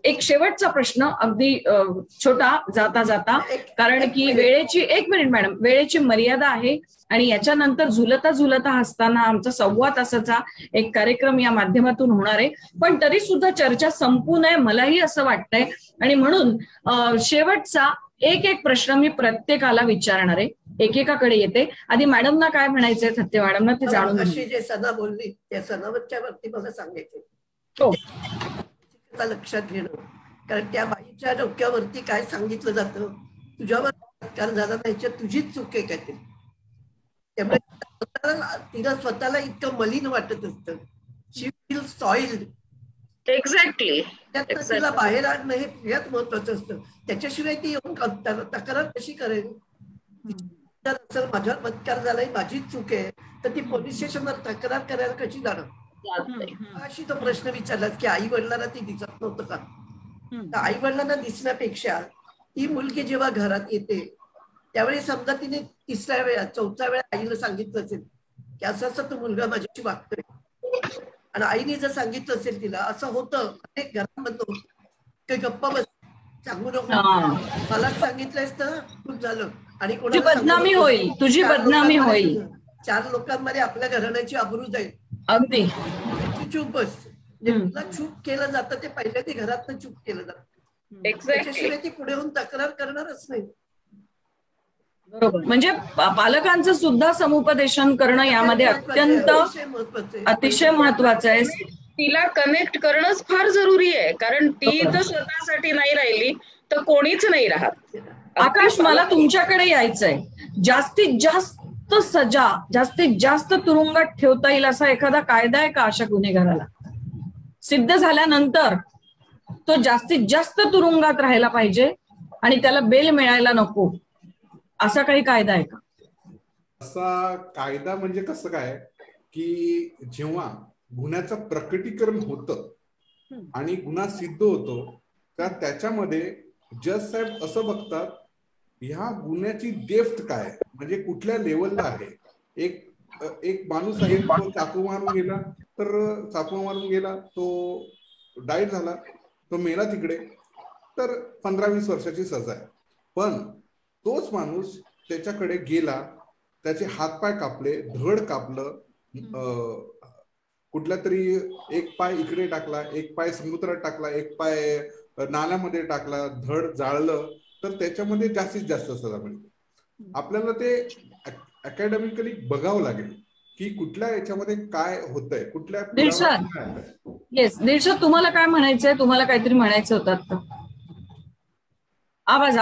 एक शेवटचा प्रश्न अगदी छोटा जाता जाता, कारण की वेळेची, 1 मिनिट मॅडम, वेळेची मर्यादा आहे आणि याच्यानंतर झुलता झुलता हसताना आमचा 1.25 तासाचा एक कार्यक्रम या माध्यमातून होणार आहे, पण तरी सुद्धा चर्चा संपू नये मलाही असं वाटतंय आणि म्हणून शेवटचा एक प्रश्न मी प्रत्येकाला विचारणार आहे. एकेकाकडे येते. आधी मॅडमना काय म्हणायचंय, थत्ते मॅडमना ते जाणून अशी जे सणा बोलली त्या सणावरच्या वरती मला सांगायचं हो लक्षात घेणं, कारण त्या बाईच्या डोक्यावरती काय सांगितलं जातं, तुझ्यावर बलात्कार झाला नाही तुझीच चूक आहे काहीतरी, त्यामुळे तिला स्वतःला इतकं मलिन वाटत असतं. शी फील सॉइल्ड. एक्झॅक्टली. त्यातनं तिला बाहेर आणणं हे सगळ्यात महत्वाचं असतं. त्याच्याशिवाय ती येऊन तक्रार कशी करेल? जर असेल माझ्यावर बलात्कार झालाय माझीच चूक आहे तर ती पोलीस स्टेशनवर तक्रार करायला कशी जाणार? अशी तो प्रश्न विचारला की आई वडिलांना ती दिसत नव्हतं का? तर आई वडिलांना दिसण्यापेक्षा ती मुलगी जेव्हा घरात येते त्यावेळी समजा तिने 3ऱ्या वेळा 4थ्या वेळा आईला सांगितलं असेल की असं असं तो मुलगा माझ्याशी वागतोय आणि आईने जर सांगितलं असेल तिला असं होतं घरामध्ये होतं काही गप्पा बस सांगू नको मलाच सांगितलंयस तर खूप झालं आणि तुझी बदनामी होईल, तुझी बदनामी होईल, 4 लोकांमध्ये आपल्या घराण्याची आबरू जाईल. अगदी चूप बस. तुला चूप केलं जातं ते पहिल्या ते घरात चूप केलं जातं. त्याच्याशिवाय ती पुढे होऊन तक्रार करणारच नाही. बरोबर. म्हणजे पालकांचं सुद्धा समुपदेशन करणं यामध्ये अत्यंत अतिशय महत्वाचं आहे. तिला कनेक्ट करणंच फार जरुरी आहे, कारण ती तर स्वतःसाठी नाही राहिली तर कोणीच नाही राहत. आकाश, मला तुमच्याकडे यायचंय. जास्तीत जास्त सजा, जास्तीत जास्त तुरुंगात ठेवता येईल असा एखादा कायदा आहे का अशा गुन्हेगाराला? सिद्ध झाल्यानंतर तो जास्तीत जास्त तुरुंगात राहायला पाहिजे आणि त्याला बेल मिळायला नको, असा काही कायदा आहे का? असा कायदा म्हणजे कसं काय की जेव्हा गुन्ह्याचं प्रकटीकरण होतं आणि गुन्हा सिद्ध होतो तर त्याच्यामध्ये जज साहेब असं बघतात ह्या गुन्ह्याची डेप्थ काय, म्हणजे कुठल्या लेवलला आहे. एक माणूस आहे तो चाकू मारून गेला तर चाकू मारून गेला, तो डाईट झाला, तो मेला तिकडे, तर 15-20 वर्षाची सजा आहे. पण तोच माणूस त्याच्याकडे गेला, त्याचे हातपाय कापले, धड कापलं, कुठल्या तरी एक पाय इकडे टाकला, एक पाय समुद्रात टाकला, एक पाय नाल्यामध्ये टाकला, धड जाळलं, तर त्याच्यामध्ये जास्तीत जास्त सजा मिळते. आपल्याला ते अकॅडमिकली बघावं लागेल की कुठल्या याच्यामध्ये काय होतंय, कुठल्या. दिलशाद, तुम्हाला काय म्हणायचंय? तुम्हाला काहीतरी म्हणायचं होतं आता. आवाज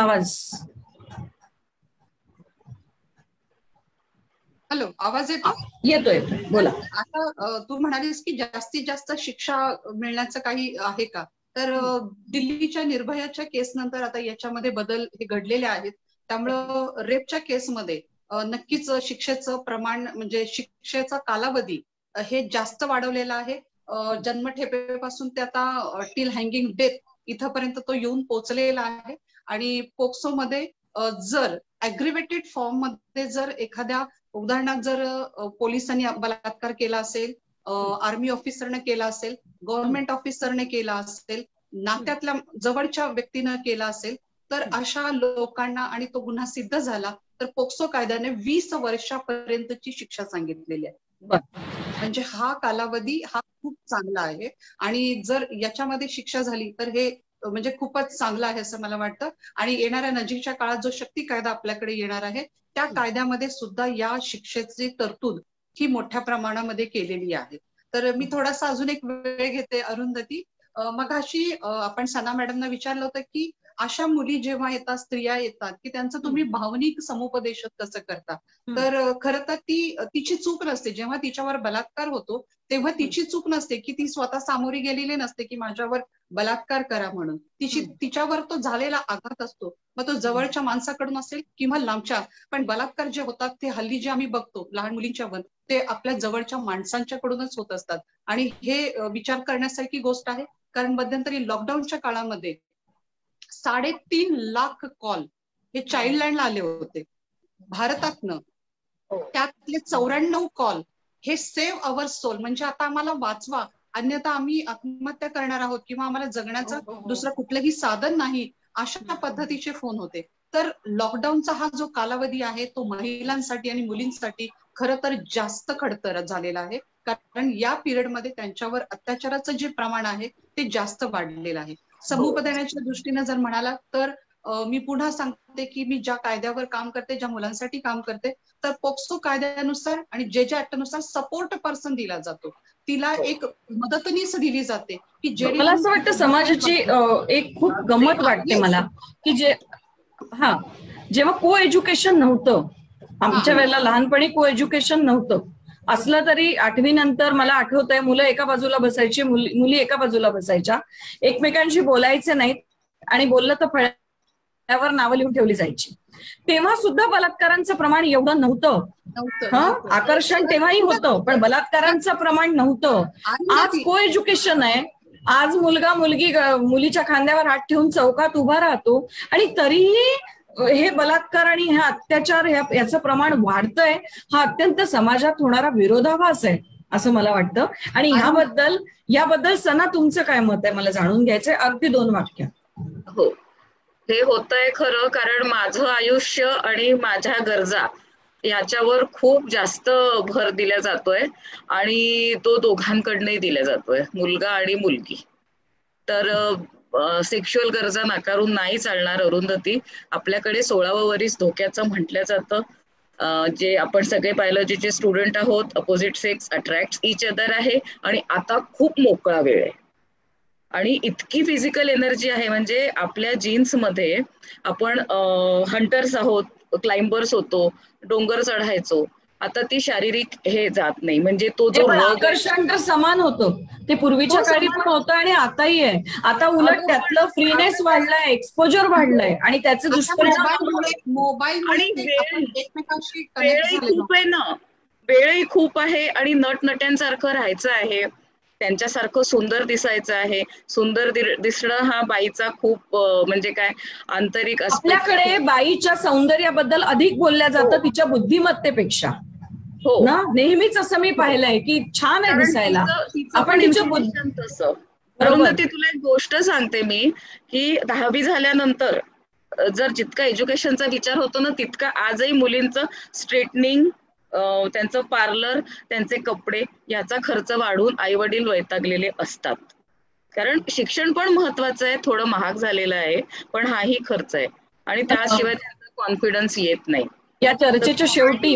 हॅलो, आवाज येतो? येतोय, बोला. आता तू म्हणालीस की जास्तीत जास्त शिक्षा मिळण्याचं काही आहे का? तर दिल्लीच्या निर्भयाच्या केस नंतर आता याच्यामध्ये बदल हे घडलेले आहेत. त्यामुळं रेपच्या केसमध्ये नक्कीच शिक्षेचं प्रमाण म्हणजे शिक्षेचा कालावधी हे जास्त वाढवलेला आहे. जन्मठेपेपासून ते आता टिल हँगिंग डेथ इथपर्यंत तो येऊन पोहोचलेला आहे. आणि पोक्सोमध्ये जर अग्रिवेटेड फॉर्म मध्ये जर एखाद्या उदाहरणात जर पोलिसांनी बलात्कार केला असेल, आर्मी ऑफिसरने केला असेल, गव्हर्नमेंट ऑफिसरने केला असेल, नात्यातल्या जवळच्या व्यक्तीनं केला असेल, तर अशा लोकांना आणि तो गुन्हा सिद्ध झाला तर पोक्सो कायद्याने 20 वर्षापर्यंतची शिक्षा सांगितलेली आहे. म्हणजे हा कालावधी हा खूप चांगला आहे आणि जर याच्यामध्ये शिक्षा झाली तर हे म्हणजे खूपच चांगलं आहे असं मला वाटतं. आणि येणाऱ्या नजीकच्या काळात जो शक्ती कायदा आपल्याकडे येणार आहे त्या कायद्यामध्ये सुद्धा या शिक्षेची तरतूद ही मोठ्या प्रमाणामध्ये केलेली आहे. तर मी थोडासा अजून एक वेळ घेते अरुंधती. मगाशी आपण सना मॅडमना विचारलं होतं की अशा मुली जेव्हा येतात, स्त्रिया येतात, की त्यांचं तुम्ही भावनिक समुपदेशन कसं करता. तर खरं तर तिची चूक नसते. जेव्हा तिच्यावर बलात्कार होतो तेव्हा तिची चूक नसते की ती स्वतः सामोरी गेलेली नसते की माझ्यावर बलात्कार करा म्हणून. तिच्यावर तो झालेला आघात असतो, मग तो जवळच्या माणसाकडून असेल किंवा लांबच्या. पण बलात्कार जे होतात ते हल्ली जे आम्ही बघतो लहान मुलींच्यावर ते आपल्या जवळच्या माणसांच्याकडूनच होत असतात. आणि हे विचार करण्यासारखी गोष्ट आहे कारण मध्यंतरी लॉकडाऊनच्या काळामध्ये 3.5 लाख कॉल हे चाइल्डलाईनला आले होते भारतातनं. त्यातले 94 कॉल हे सेव्ह अवर सोल, म्हणजे आता आम्हाला वाचवा अन्यथा आम्ही आत्महत्या करणार आहोत किंवा आम्हाला जगण्याचं दुसरं कुठलंही साधन नाही, अशा पद्धतीचे फोन होते. तर लॉकडाऊनचा हा जो कालावधी आहे तो महिलांसाठी आणि मुलींसाठी खरं तर जास्त खडतर झालेला आहे कारण या पिरियडमध्ये त्यांच्यावर अत्याचाराचं जे प्रमाण आहे ते जास्त वाढलेलं आहे. समुपदेशनाच्या दृष्टीने जर म्हणाला तर मी पुन्हा सांगते की मी ज्या कायद्यावर काम करते, ज्या मुलांसाठी काम करते, तर पोक्सो कायद्यानुसार आणि जे नुसार सपोर्ट पर्सन दिला जातो, तिला एक मदतनीस दिली जाते की जे. मला असं वाटतं समाजाची एक खूप गंमत वाटते मला की जेव्हा को एज्युकेशन नव्हतं, आमच्या वेळेला लहानपणी को एज्युकेशन नव्हतं, असलं तरी 8वी नंतर मला आठवतंय मुलं एका बाजूला बसायची, मुली एका बाजूला बसायच्या, एकमेकांशी बोलायचे नाहीत आणि बोललं तर फळ्यावर नावं लिहून ठेवली जायची. तेव्हा सुद्धा बलात्कारांचं प्रमाण एवढं नव्हतं. आकर्षण तेव्हाही होतं पण बलात्कारांचं प्रमाण नव्हतं. आज को एज्युकेशन आहे, आज मुलगा मुलगी मुलीच्या खांद्यावर हात ठेवून चौकात उभा राहतो आणि तरीही हे बलात्कार आणि हे अत्याचार याचं प्रमाण वाढतंय. हा अत्यंत समाजात होणारा विरोधाभास आहे असं मला वाटतं. आणि याबद्दल सना तुमचं काय मत आहे मला जाणून घ्यायचंय, अगदी 2 वाक्य. हो, हे होतंय खरं कारण माझं आयुष्य आणि माझ्या गरजा याच्यावर खूप जास्त भर दिला जातोय आणि तो दोघांकडनंही दिला जातोय, मुलगा आणि मुलगी. तर सेक्शुअल गरजा नाकारून नाही चालणार अरुंधती. आपल्याकडे 16वं वरीस धोक्याचं म्हटलं जातं. जे आपण सगळे बायोलॉजीचे स्टुडंट आहोत, opposite sex attract each other आहे आणि आता खूप मोकळा वेळ आहे आणि इतकी फिजिकल एनर्जी आहे. म्हणजे आपल्या जीन्स मध्ये आपण हंटर्स आहोत, क्लाइंबर्स होतो, डोंगर चढायचो, आता ती शारीरिक हे जात नाही. म्हणजे तो जो आकर्षण तर समान होतं, ते पूर्वीच्या काळी पण होतं आणि आताही आहे. आता उलट त्यातलं फ्रीनेस वाढलाय, एक्सपोजर वाढलाय आणि त्याचे दुष्परिणाम मोबाईल वेळही खूप आहे ना, वेळही खूप आहे आणि नटनट्यांसारखं राहायचं आहे, त्यांच्यासारखं सुंदर दिसायचं आहे. सुंदर दिसणं हा बाईचा खूप म्हणजे काय आंतरिक आपल्याकडे बाईच्या सौंदर्याबद्दल अधिक बोलल्या जातं तिच्या बुद्धिमत्तेपेक्षा. हो ना, नेहमीच असं मी पाहिलंय की छान आहे दिसायला. आपण तसं बरोबर. ती तुला एक गोष्ट सांगते मी की 10वी झाल्यानंतर जर जितका एज्युकेशनचा विचार होतो ना तितका आजही मुलींचं स्ट्रेटनिंग, त्यांचं पार्लर, त्यांचे कपडे याचा खर्च वाढून आई वडील वैतागलेले असतात. कारण शिक्षण पण महत्वाचं आहे, थोडं महाग झालेलं आहे पण हाही खर्च आहे आणि त्याशिवाय त्यांचा कॉन्फिडन्स येत नाही. या चर्चेच्या शेवटी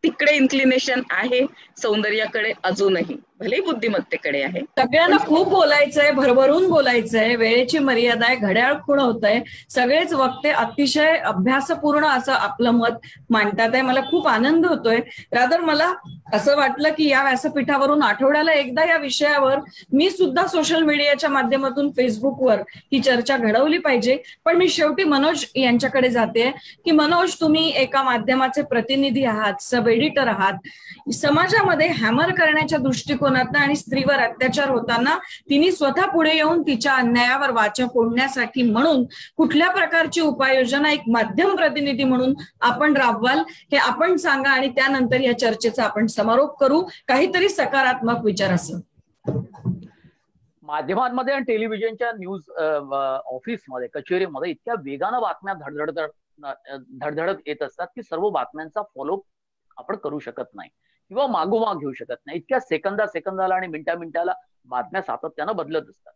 तिकडे इन्क्लिनेशन आहे सौंदर्याकडे अजूनही, भले बुद्धिमत्तेकडे आहे. सगळ्यांना खूप बोलायचंय, भरभरून बोलायचंय, वेळेची मर्यादा आहे, घड्याळ खूण होतंय. सगळेच वक्ते अतिशय अभ्यासपूर्ण असं आपलं मत मांडतात आहे. मला खूप आनंद होतोय. रादर मला असं वाटलं की या व्यासपीठावरून आठवड्याला एकदा या विषयावर मी सुद्धा सोशल मीडियाच्या माध्यमातून फेसबुकवर ही चर्चा घडवली पाहिजे. पण मी शेवटी मनोज यांच्याकडे जाते की मनोज, तुम्ही एका माध्यमाचे प्रतिनिधी आहात, सब एडिटर आहात. समाजामध्ये हॅमर करण्याच्या दृष्टिकोनातनं आणि स्त्रीवर अत्याचार होताना तिने स्वतः पुढे येऊन तिच्या अन्यायावर वाचा फोडण्यासाठी म्हणून कुठल्या प्रकारची उपाययोजना एक माध्यम प्रतिनिधी म्हणून आपण राबवाल हे आपण सांगा आणि त्यानंतर या चर्चेचा आपण समारोप करू. काहीतरी सकारात्मक विचार असं. माध्यमांमध्ये आणि टेलिव्हिजनच्या न्यूज ऑफिसमध्ये, कचेरीमध्ये इतक्या वेगानं बातम्या धडधडत येत असतात की सर्व बातम्यांचा फॉलोअप आपण करू शकत नाही किंवा मागोमाग घेऊ शकत नाही. इतक्या सेकंदाला आणि मिनिटाला बातम्या सातत्यानं बदलत असतात.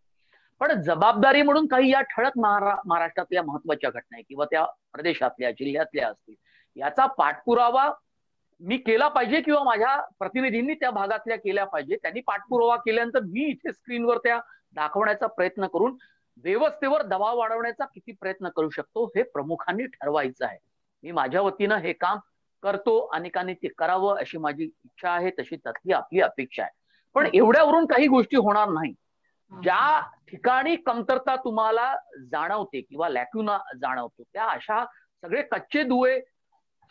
पण जबाबदारी म्हणून काही या ठळक महाराष्ट्रातल्या महत्वाच्या घटना किंवा त्या प्रदेशातल्या, जिल्ह्यातल्या असतील, याचा पाठपुरावा मी केला पाहिजे किंवा माझ्या प्रतिनिधींनी त्या भागातल्या केल्या पाहिजे. त्यांनी पाठपुरावा केल्यानंतर मी इथे स्क्रीनवर त्या दाखवण्याचा प्रयत्न करून व्यवस्थेवर दबाव वाढवण्याचा किती प्रयत्न करू शकतो हे प्रमुखांनी ठरवायचं आहे. मी माझ्या वतीनं हे काम करतो, अनेकांनी ते करावं अशी माझी इच्छा आहे, तशी त्यातली आपली अपेक्षा आहे. पण एवढ्यावरून काही गोष्टी होणार नाही. ज्या ठिकाणी कमतरता तुम्हाला जाणवते किंवा लॅक्युना जाणवतो, त्या अशा सगळे कच्चे दुवे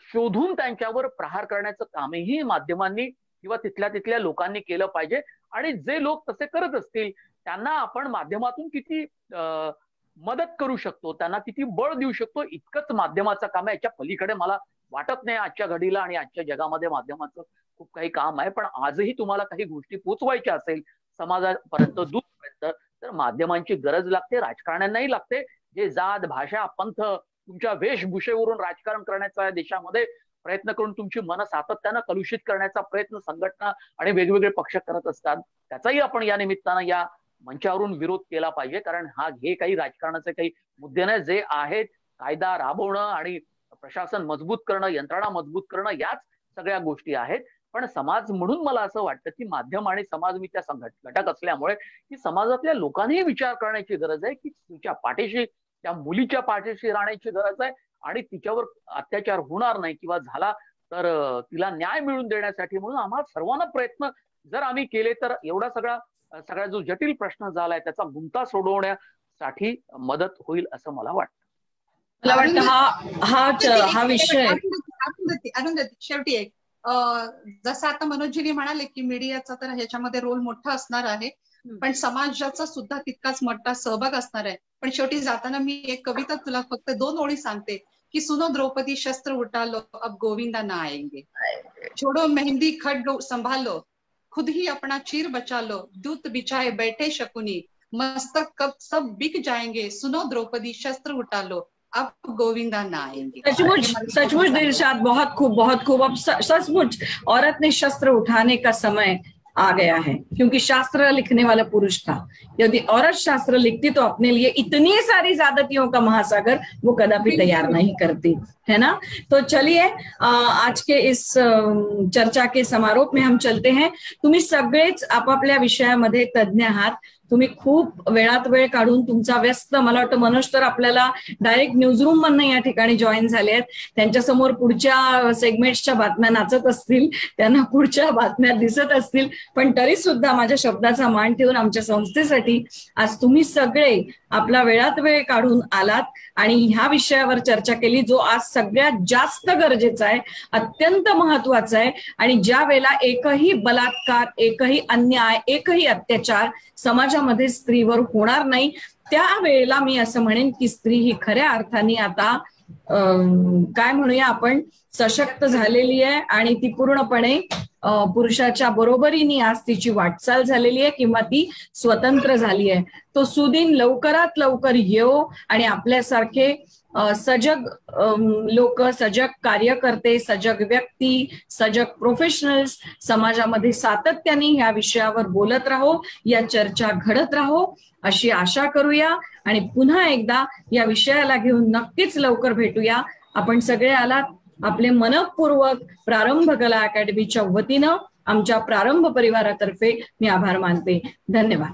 शोधून त्यांच्यावर प्रहार करण्याचं कामही माध्यमांनी किंवा तिथल्या लोकांनी केलं पाहिजे. आणि जे लोक तसे करत असतील त्यांना आपण माध्यमातून किती मदत करू शकतो, त्यांना किती बळ देऊ शकतो, इतकंच माध्यमाचं काम आहे. याच्या पलीकडे मला वाटत नाही आजच्या घडीला आणि आजच्या जगामध्ये माध्यमाचं खूप काही काम आहे. पण आजही तुम्हाला काही गोष्टी पोचवायच्या असेल समाजापर्यंत, दूरपर्यंत, तर माध्यमांची गरज लागते, राजकारण्यांनाही लागते. जे जात, भाषा, पंथ, तुमच्या वेशभूषेवरून राजकारण करण्याचा या देशामध्ये प्रयत्न करून तुमची मनं सातत्यानं कलुषित करण्याचा प्रयत्न संघटना आणि वेगवेगळे पक्ष करत असतात, त्याचाही आपण या निमित्तानं या मंचावरून विरोध केला पाहिजे. कारण हे काही राजकारणाचे काही मुद्दे नाही. जे आहेत कायदा राबवणं आणि प्रशासन मजबूत करणं, यंत्रणा मजबूत करणं, याच सगळ्या गोष्टी आहेत. पण समाज म्हणून मला असं वाटतं की माध्यम आणि समाज मी त्या घटक असल्यामुळे की समाजातल्या लोकांनीही विचार करण्याची गरज आहे की तिच्या पाठीशी, त्या मुलीच्या पाठीशी राहण्याची गरज आहे आणि तिच्यावर अत्याचार होणार नाही किंवा झाला तर तिला न्याय मिळवून देण्यासाठी. म्हणून आम्हाला सर्वांना प्रयत्न जर आम्ही केले तर एवढा सगळा जो जटिल प्रश्न झालाय त्याचा गुंता सोडवण्यासाठी मदत होईल असं मला वाटतं. मला वाटतं हा विषय अरुंधती शेवटी एक जसं आता मनोजीने म्हणाले की मीडियाचा तर ह्याच्यामध्ये रोल मोठा असणार आहे, पण समाजाचा सुद्धा तितकाच मोठा सहभाग असणार आहे. पण शेवटी जाताना मी एक कविता तुला फक्त 2 ओळी सांगते की सुनो द्रौपदी शस्त्र उठा लो अब गोविंदा ना आएंगे, छोड़ो मेहंदी खड संभालो खुद ही अपना चीर बचा लो, दूत बिछाए बैठे शकुनी मस्तक कब सब बिक जाएंगे, सुनो द्रौपदी शस्त्र उठा लो अब गोविंदा ना आएंगे. सचमुच दिलशाद, बहुत खूब. अब सचमुच औरत ने शस्त्र उठाने का समय आ गया है, क्योंकि शास्त्र लिखने वाला पुरुष था. यदि औरत शास्त्र लिखती तो अपने लिए इतनी सारी ज्यादतियों का महासागर वो कदापि तैयार नहीं करती, है ना. तो चलिए आज के इस चर्चा के समारोप में हम चलते हैं. तुम्ही सगळेच आपापल्या विषयामध्ये तज्ञ आहात. तुम्ही खूप वेळात वेळ काढून तुमचा व्यस्त, मला वाटतं मनोज तर आपल्याला डायरेक्ट न्यूजरूम मधनं या ठिकाणी जॉईन झाले आहेत. त्यांच्यासमोर पुढच्या सेगमेंट्सच्या बातम्या नाचत असतील, त्यांना पुढच्या बातम्या दिसत असतील, पण तरी सुद्धा माझ्या शब्दाचा मान ठेवून आमच्या संस्थेसाठी आज तुम्ही सगळे आपला वेळात वेळ काढून आलात आणि ह्या विषयावर चर्चा केली, जो आज सगळ्यात जास्त गरजेचा आहे, अत्यंत महत्वाचा आहे. आणि ज्या वेळेला एकही बलात्कार, एकही अन्याय, एकही अत्याचार समाजामध्ये स्त्रीवर होणार नाही, त्यावेळेला मी असं म्हणेन की स्त्री ही खऱ्या अर्थाने आता काय म्हणूया आपण सशक्त झालेली आहे आणि ती पूर्णपणे पुरुषाच्या बरोबरीने आज तिची वाटचाल झालेली आहे किंवा ती स्वतंत्र झाली आहे. तो सुदिन लवकरात लवकर येवो आणि आपल्यासारखे सजग लोक, सजग कार्यकर्ते, सजग व्यक्ती, सजग प्रोफेशनल्स समाजामध्ये सातत्याने ह्या विषयावर बोलत राहो, या चर्चा घडत राहो अशी आशा करूया. आणि पुन्हा एकदा या विषयाला घेऊन नक्कीच लवकर भेटूया. आपण सगळे आलात, आपले मनपूर्वक प्रारंभ कला अकॅडमीच्या वतीनं आमच्या प्रारंभ परिवारातर्फे मी आभार मानते. धन्यवाद.